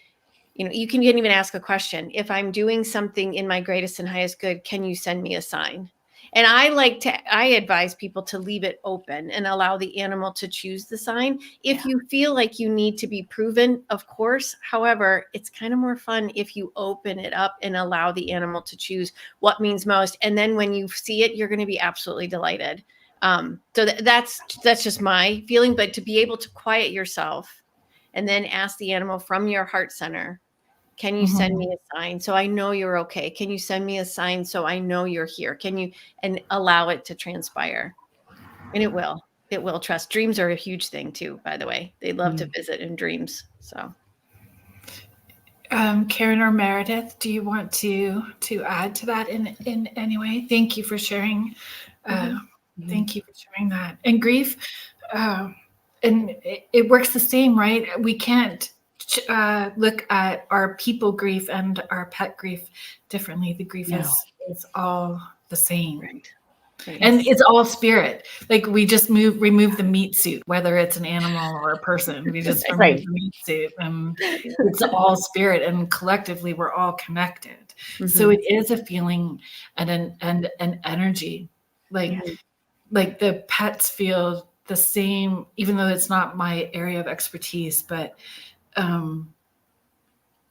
you can even ask a question. If I'm doing something in my greatest and highest good, can you send me a sign? And I advise people to leave it open and allow the animal to choose the sign. If you feel like you need to be proven, of course. However, it's kind of more fun if you open it up and allow the animal to choose what means most. And then when you see it, you're going to be absolutely delighted. So that's just my feeling. But to be able to quiet yourself and then ask the animal from your heart center, can you send me a sign so I know you're okay? Can you send me a sign so I know you're here? And allow it to transpire? And it will. Trust. Dreams are a huge thing too, by the way. They love to visit in dreams. So Karen or Meredith, do you want to add to that in any way? Thank you for sharing. Thank you for sharing that. And grief, and it works the same, right? We can't look at our people grief and our pet grief differently. The grief is all the same. Right. And it's all spirit. Like we just remove the meat suit, whether it's an animal or a person. We just remove the meat suit, and it's all spirit. And collectively, we're all connected. So it is a feeling and an energy. Like the pets feel the same, even though it's not my area of expertise, but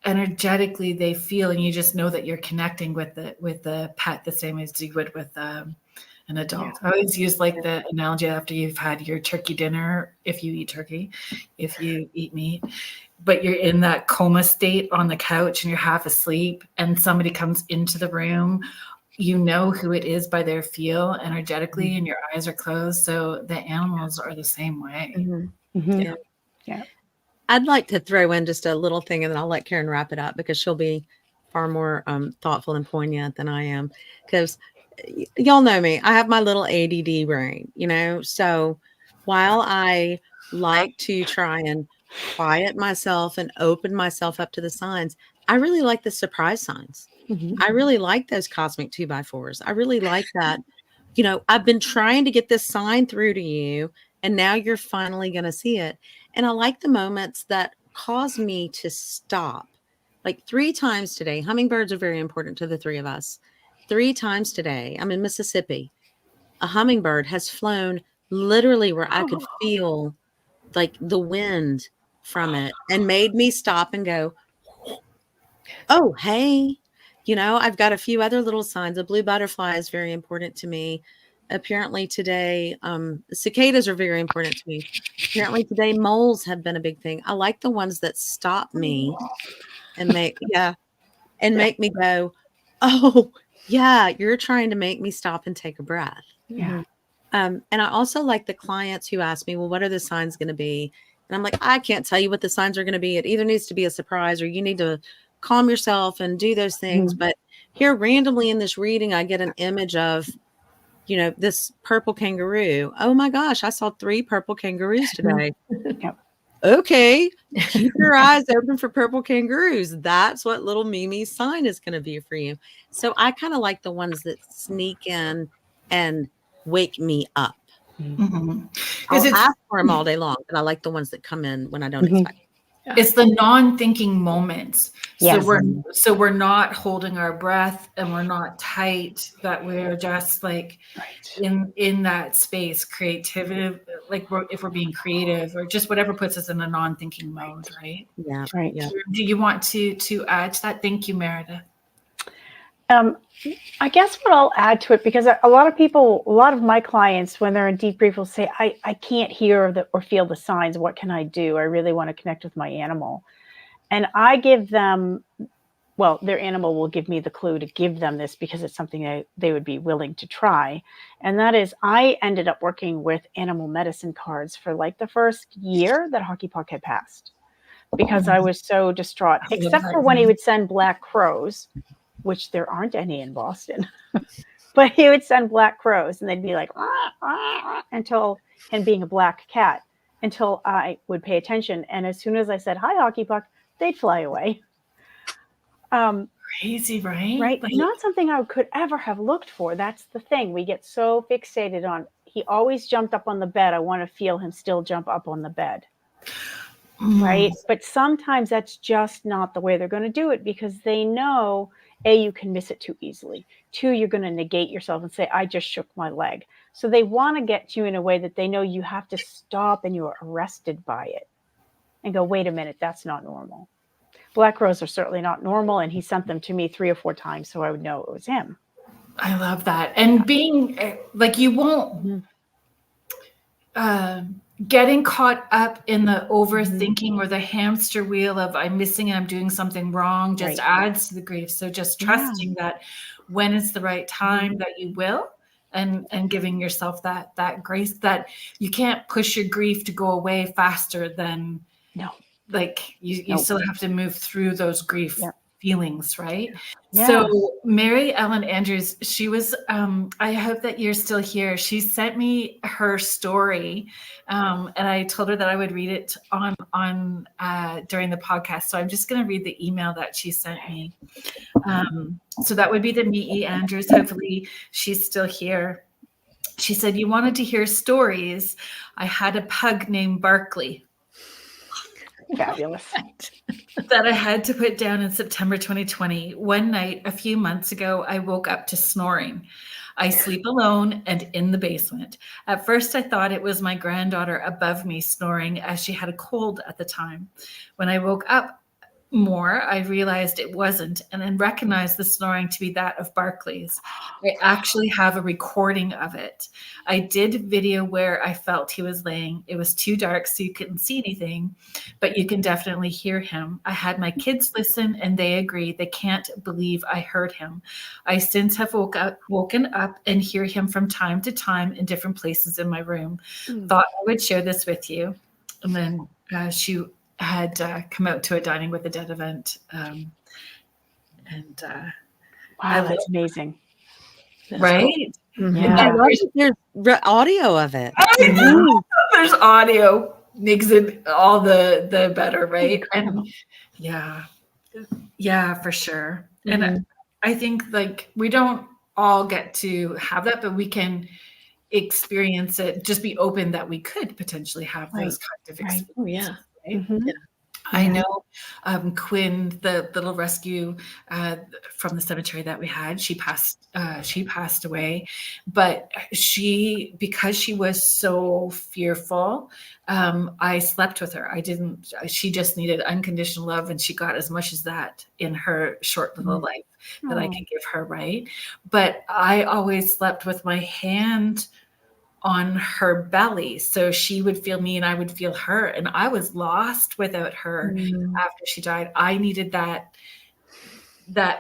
energetically they feel, and you just know that you're connecting with the pet the same as you would with an adult. I always use the analogy after you've had your turkey dinner, if you eat turkey, if you eat meat, but you're in that coma state on the couch and you're half asleep and somebody comes into the room, you know who it is by their feel energetically, and your eyes are closed. So the animals are the same way. Yeah. I'd like to throw in just a little thing, and then I'll let Karen wrap it up because she'll be far more thoughtful and poignant than I am. Because y'all know me, I have my little ADD brain, So while I like to try and quiet myself and open myself up to the signs, I really like the surprise signs. I really like those cosmic 2x4s. I really like that. I've been trying to get this sign through to you, and now you're finally going to see it. And I like the moments that cause me to stop. Like 3 times today, hummingbirds are very important to the 3 of us. 3 times today, I'm in Mississippi. A hummingbird has flown literally where I could feel like the wind from it and made me stop and go, oh, hey. I've got a few other little signs. A blue butterfly is very important to me. Apparently today, cicadas are very important to me. Apparently today, moles have been a big thing. I like the ones that stop me and make me go, oh, yeah, you're trying to make me stop and take a breath. Yeah. And I also like the clients who ask me, well, what are the signs going to be? And I'm like, I can't tell you what the signs are going to be. It either needs to be a surprise or you need to calm yourself and do those things. But here randomly in this reading, I get an image of, this purple kangaroo. Oh my gosh, I saw 3 purple kangaroos today. Okay, keep your eyes open for purple kangaroos. That's what little Mimi's sign is going to be for you. So I kind of like the ones that sneak in and wake me up. I'll ask for them all day long, but I like the ones that come in when I don't expect it. It's the non-thinking moments. Yes. So we're not holding our breath and we're not tight, that we're just in that space, creativity, if we're being creative or just whatever puts us in a non-thinking mode, right? Yeah. Right. Yeah. Do you want to add to that? Thank you, Meredith. I guess what I'll add to it, because a lot of my clients, when they're in deep grief, will say, I can't hear or feel the signs. What can I do? I really want to connect with my animal. And I give them well, their animal will give me the clue to give them this because it's something they would be willing to try. And that is, I ended up working with animal medicine cards for like the first year that Hockey Puck had passed, because I was so distraught, except for when he would send black crows, which there aren't any in Boston. But he would send black crows and they'd be like, "Rah, rah, rah," until, and being a black cat, until I would pay attention. And as soon as I said, "Hi, Hockey Puck," they'd fly away. Crazy, right? Right. Like, not something I could ever have looked for. That's the thing. We get so fixated on, he always jumped up on the bed. I want to feel him still jump up on the bed. Right. But sometimes that's just not the way they're going to do it, because they know, A, you can miss it too easily. 2, you're going to negate yourself and say, "I just shook my leg." So they want to get you in a way that they know you have to stop and you are arrested by it and go, "Wait a minute, that's not normal." Black crows are certainly not normal. And he sent them to me 3 or 4 times, so I would know it was him. I love that. And being like, you won't, getting caught up in the overthinking or the hamster wheel of I'm missing and I'm doing something wrong just adds to the grief. So just trusting that when it's the right time that you will, and giving yourself that grace, that you can't push your grief to go away faster than like you still have to move through those grief feelings, right? So Mary Ellen Andrews, she was, I hope that you're still here. She sent me her story, and I told her that I would read it on during the podcast. So I'm just going to read the email that she sent me. So that would be the Mee Andrews. Hopefully she's still here. She said, "You wanted to hear stories. I had a pug named Barkley." Fabulous. That I had to put down in September 2020. One night, a few months ago, I woke up to snoring. I sleep alone and in the basement. At first, I thought it was my granddaughter above me snoring, as she had a cold at the time. When I woke up more, I realized it wasn't, and then recognized the snoring to be that of Barkley's. I actually have a recording of it. I did video where I felt he was laying. It was too dark, so you couldn't see anything, but you can definitely hear him. I had my kids listen, and they agree. They can't believe I heard him. I since have woken up and hear him from time to time in different places in my room. Thought I would share this with you. And then she had come out to a Dining with the Dead event. Wow, that's amazing. Right? Yeah. I love that there's audio of it. There's audio. Makes it all the better, right? And yeah, for sure. And I think like we don't all get to have that, but we can experience it. Just be open that we could potentially have those kind of experiences. Oh, yeah. Right? I know Quinn, the little rescue from the cemetery that we had, she passed away, but because she was so fearful, I slept with her. She just needed unconditional love, and she got as much as that in her short little life that I could give her, right? But I always slept with my hand on her belly, so she would feel me and I would feel her, and I was lost without her after she died. I needed that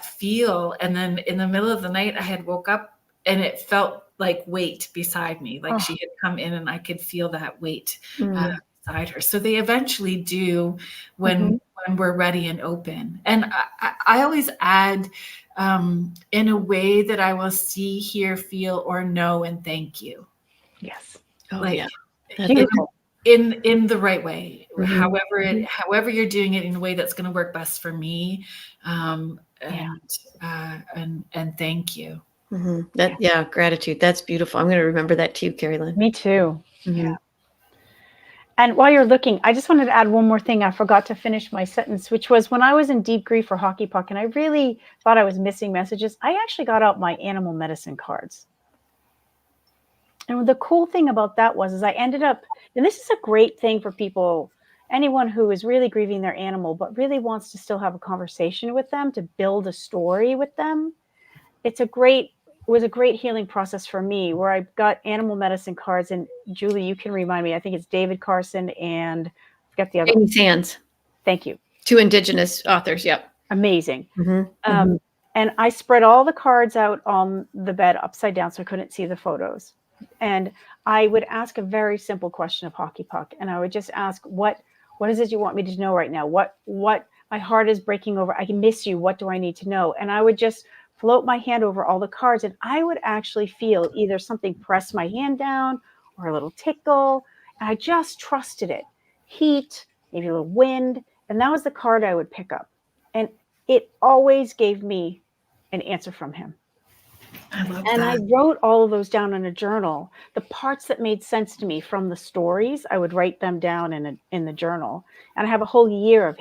feel, and then in the middle of the night I had woke up and it felt like weight beside me, like she had come in and I could feel that weight beside her. So they eventually do when we're ready and open. And I always add in a way that I will see, hear, feel, or know and thank you. Yes. In the right way, however you're doing it in a way that's going to work best for me, and thank you. Gratitude. That's beautiful. I'm going to remember that too, Carrie Lynn. Me too. Yeah. And while you're looking, I just wanted to add one more thing. I forgot to finish my sentence, which was when I was in deep grief for Hockey Puck, and I really thought I was missing messages, I actually got out my animal medicine cards. And the cool thing about that is I ended up, and this is a great thing for people, anyone who is really grieving their animal, but really wants to still have a conversation with them, to build a story with them. It was a great healing process for me, where I got animal medicine cards. And Julie, you can remind me, I think it's David Carson and I forgot the other. Amy Sands. Thank you. 2 Indigenous authors. Yep. amazing. Mm-hmm. And I spread all the cards out on the bed upside down so I couldn't see the photos. And I would ask a very simple question of Hockey Puck. And I would just ask, what is it you want me to know right now? What my heart is breaking over. I can miss you. What do I need to know? And I would just float my hand over all the cards. And I would actually feel either something press my hand down or a little tickle. And I just trusted it. Heat, maybe a little wind. And that was the card I would pick up. And it always gave me an answer from him. I love And that. I wrote all of those down in a journal. The parts that made sense to me from the stories, I would write them down in the journal. And I have a whole year of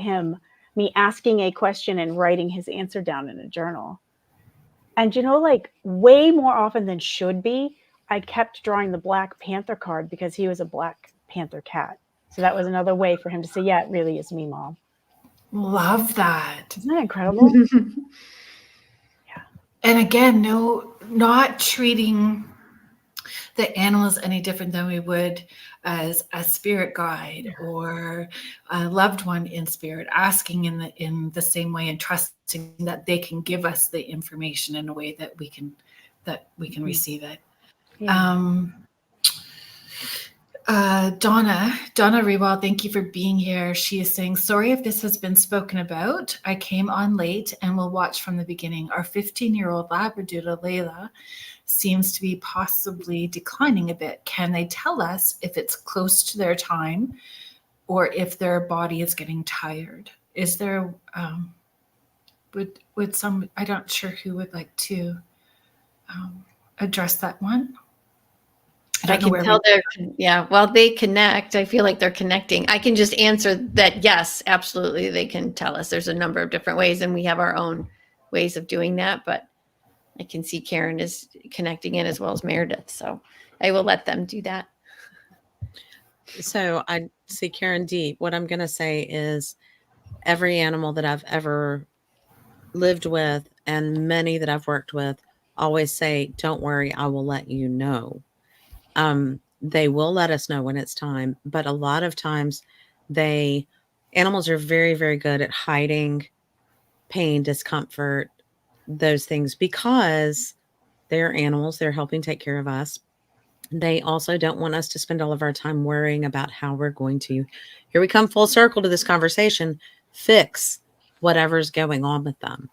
me asking a question and writing his answer down in a journal. And like way more often than should be, I kept drawing the Black Panther card because he was a Black Panther cat. So that was another way for him to say, yeah, it really is me, Mom. Love that. Isn't that incredible? And again, not treating the animals any different than we would as a spirit guide or a loved one in spirit, asking in the same way and trusting that they can give us the information in a way that we can receive it. Yeah. Donna Rewald, thank you for being here. She is saying, sorry if this has been spoken about. I came on late and will watch from the beginning. Our 15-year-old Labradoodle, Layla, seems to be possibly declining a bit. Can they tell us if it's close to their time or if their body is getting tired? Is there, would some, I'm not sure who would like to address that one? I can tell they connect. I feel like they're connecting. I can just answer that. Yes, absolutely. They can tell us. There's a number of different ways and we have our own ways of doing that, but I can see Karen is connecting in as well as Meredith. So I will let them do that. So I see Karen D. What I'm going to say is every animal that I've ever lived with and many that I've worked with always say, don't worry, I will let you know. They will let us know when it's time, but a lot of times animals are very, very good at hiding pain, discomfort, those things because they're animals. They're helping take care of us. They also don't want us to spend all of our time worrying about how we're going to, here we come full circle to this conversation, fix whatever's going on with them.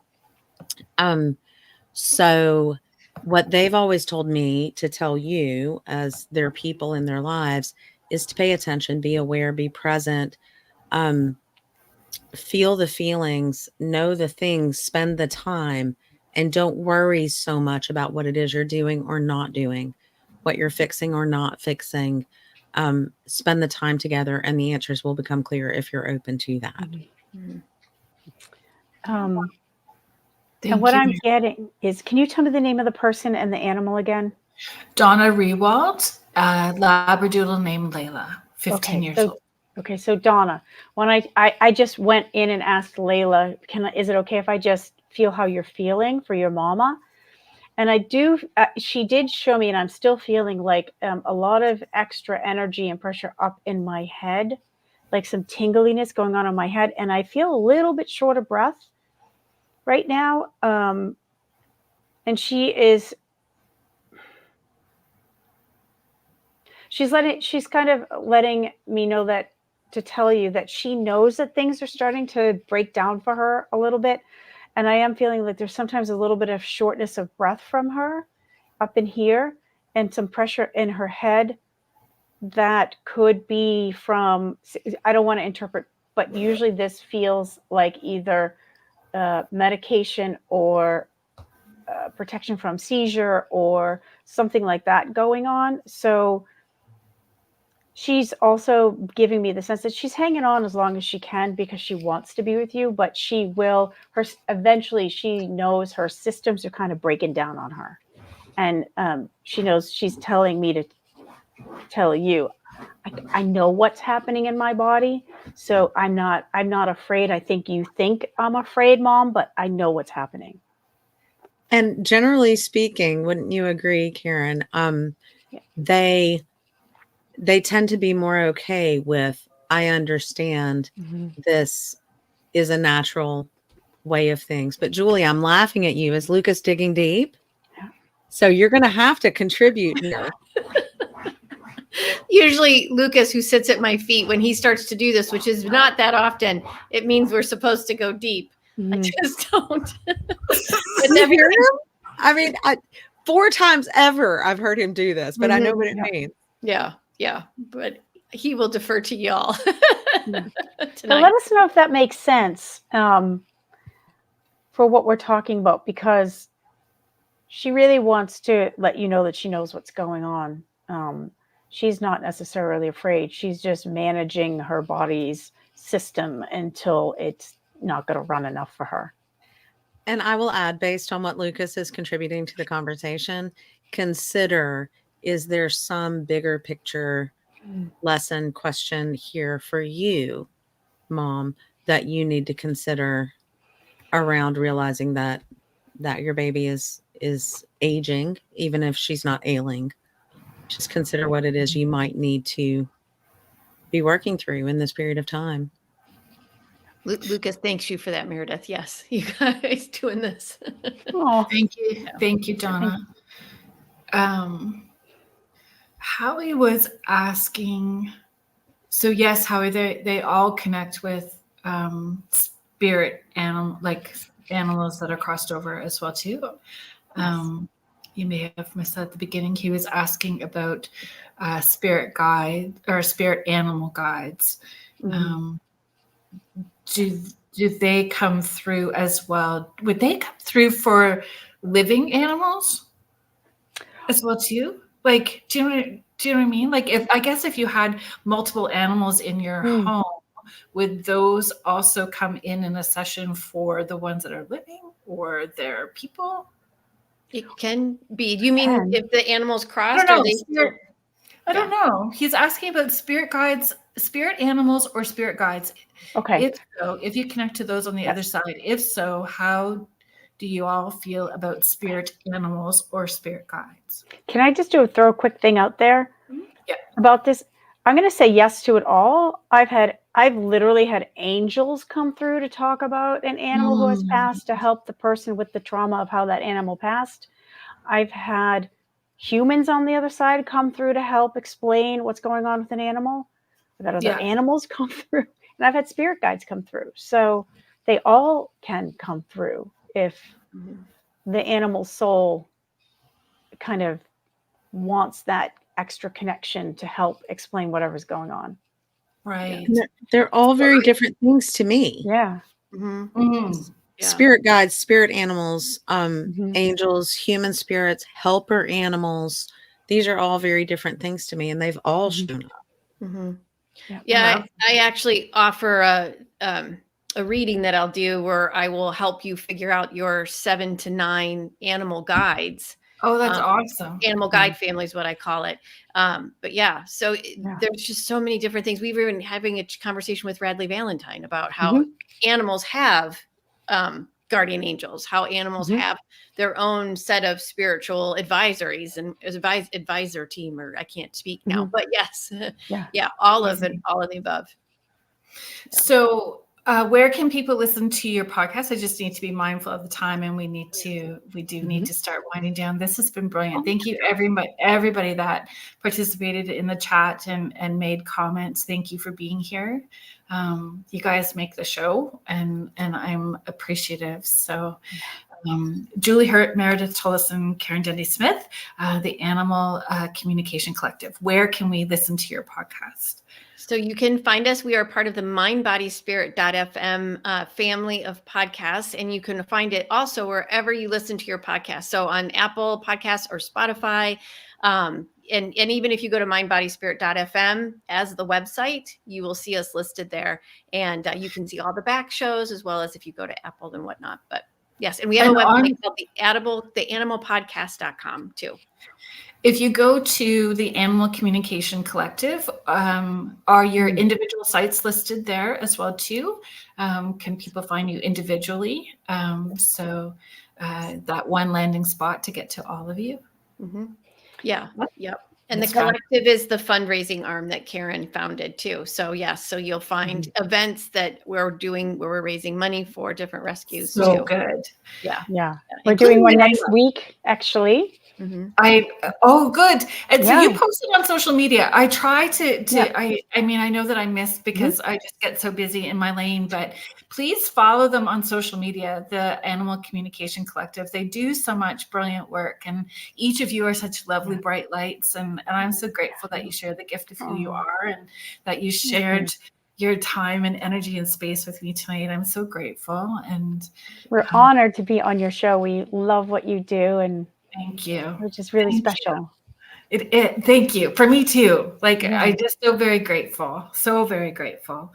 So what they've always told me to tell you as their people in their lives is to pay attention, be aware, be present, feel the feelings, know the things, spend the time, and don't worry so much about what it is you're doing or not doing, what you're fixing or not fixing. Spend the time together and the answers will become clear if you're open to that. And what I'm getting is, can you tell me the name of the person and the animal again? Donna Rewald, Labradoodle named Layla, 15 years old. Okay, so Donna, when I just went in and asked Layla, is it okay if I just feel how you're feeling for your mama? And I do, she did show me, and I'm still feeling like a lot of extra energy and pressure up in my head, like some tingliness going on in my head. And I feel a little bit short of breath right now. And she's kind of letting me know that, to tell you that she knows that things are starting to break down for her a little bit. And I am feeling like there's sometimes a little bit of shortness of breath from her up in here and some pressure in her head that could be from, I don't want to interpret, but usually this feels like either medication or protection from seizure or something like that going on. So she's also giving me the sense that she's hanging on as long as she can because she wants to be with you, but eventually she knows her systems are kind of breaking down on her. And she knows, she's telling me to tell you, I know what's happening in my body. So I'm not afraid. I think you think I'm afraid, Mom, but I know what's happening. And generally speaking, wouldn't you agree, Karen? They tend to be more okay with, I understand this is a natural way of things. But Julie, I'm laughing at you. Is Lucas digging deep? Yeah. So you're going to have to contribute here. Usually Lucas, who sits at my feet, when he starts to do this, which is not that often, it means we're supposed to go deep. I just don't. You hear him? I mean, 4 times ever I've heard him do this, but I know what it means. Yeah. But he will defer to y'all So tonight. let us know if that makes sense for what we're talking about, because she really wants to let you know that she knows what's going on. She's not necessarily afraid. She's just managing her body's system until it's not going to run enough for her. And I will add, based on what Lucas is contributing to the conversation, consider, is there some bigger picture lesson question here for you, Mom, that you need to consider around realizing that your baby is aging, even if she's not ailing? Just consider what it is you might need to be working through in this period of time. Lucas thanks you for that, Meredith. Yes, you guys doing this. Oh, Thank you, Donna. Howie was asking, so yes, Howie, they all connect with spirit animal, like animals that are crossed over as well too. You may have missed that at the beginning. He was asking about spirit guide or spirit animal guides. Do they come through as well? Would they come through for living animals as well too? Like, do you know what I mean? Like, if you had multiple animals in your home, would those also come in a session for the ones that are living or their people? It can be. Do you mean if the animals crossed? I don't know. He's asking about spirit guides, spirit animals, or spirit guides. okay. If so, if you connect to those on the other side, if so, how do you all feel about spirit animals or spirit guides? Can I just throw a quick thing out there about this? I'm going to say yes to it all. I've literally had angels come through to talk about an animal who has passed, to help the person with the trauma of how that animal passed. I've had humans on the other side come through to help explain what's going on with an animal. I've had other animals come through, and I've had spirit guides come through. So they all can come through if the animal soul kind of wants that extra connection to help explain whatever's going on. Right. They're all very different things to me. Yeah. Spirit guides, spirit animals, angels, human spirits, helper animals. These are all very different things to me, and they've all shown up. Yeah, I actually offer a reading that I'll do where I will help you figure out your 7 to 9 animal guides. Oh, that's awesome. Animal guide family is what I call it. But yeah, so there's just so many different things. We've been having a conversation with Radley Valentine about how animals have guardian angels, how animals have their own set of spiritual advisories and advisor team, or I can't speak now, but yes, all of it, all of the above. So where can people listen to your podcast? I just need to be mindful of the time, and we do need to start winding down. This has been brilliant. Thank you, everybody that participated in the chat and made comments. Thank you for being here. You guys make the show, and I'm appreciative. So Julie Hirt, Meredith Tollison, Karen Dendy Smith, the Animal Communication Collective. Where can we listen to your podcast? So you can find us. We are part of the mindbodyspirit.fm family of podcasts, and you can find it also wherever you listen to your podcast. So on Apple Podcasts or Spotify, and even if you go to mindbodyspirit.fm as the website, you will see us listed there, and you can see all the back shows as well as if you go to Apple and whatnot. But yes, and we have a website called theanimalpodcast.com too. If you go to the Animal Communication Collective, are your individual sites listed there as well too? Can people find you individually? So that one landing spot to get to all of you. Yeah. Yep. And That's the right. collective is the fundraising arm that Karen founded too. So yes, so you'll find events that we're doing where we're raising money for different rescues So too. good. Yeah. Yeah. We're doing one next week, actually. Mm-hmm. Good. And so Yeah. you posted on social media. I try to Yeah. I mean, I know that I missed because I just get so busy in my lane, but please follow them on social media, the Animal Communication Collective. They do so much brilliant work, and each of you are such lovely, bright lights. And I'm so grateful that you share the gift of who you are and that you shared your time and energy and space with me tonight. I'm so grateful. And we're honored to be on your show. We love what you do, and thank you. Which is really special. Thank you. For me too. Like, I just feel very grateful. So very grateful.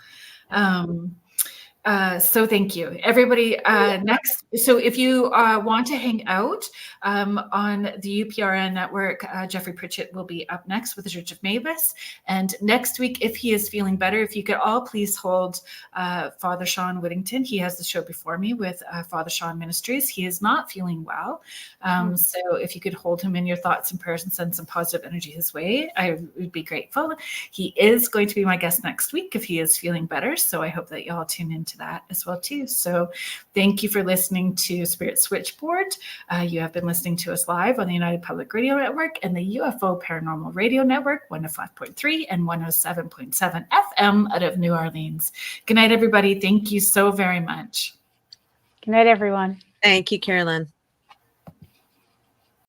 So thank you, everybody. Next, so if you want to hang out on the UPRN network, Jeffrey Pritchett will be up next with the Church of Mavis. And next week, if he is feeling better, if you could all please hold Father Sean Whittington. He has the show before me with Father Sean Ministries. He is not feeling well. So if you could hold him in your thoughts and prayers and send some positive energy his way, I would be grateful. He is going to be my guest next week if he is feeling better. So I hope that y'all tune into that as well too. So thank you for listening to Spirit Switchboard. You have been listening to us live on the United Public Radio Network and the UFO Paranormal Radio Network, 105.3 and 107.7 FM out of New Orleans. Good night, everybody. Thank you so very much. Good night, everyone. Thank you, Carolyn.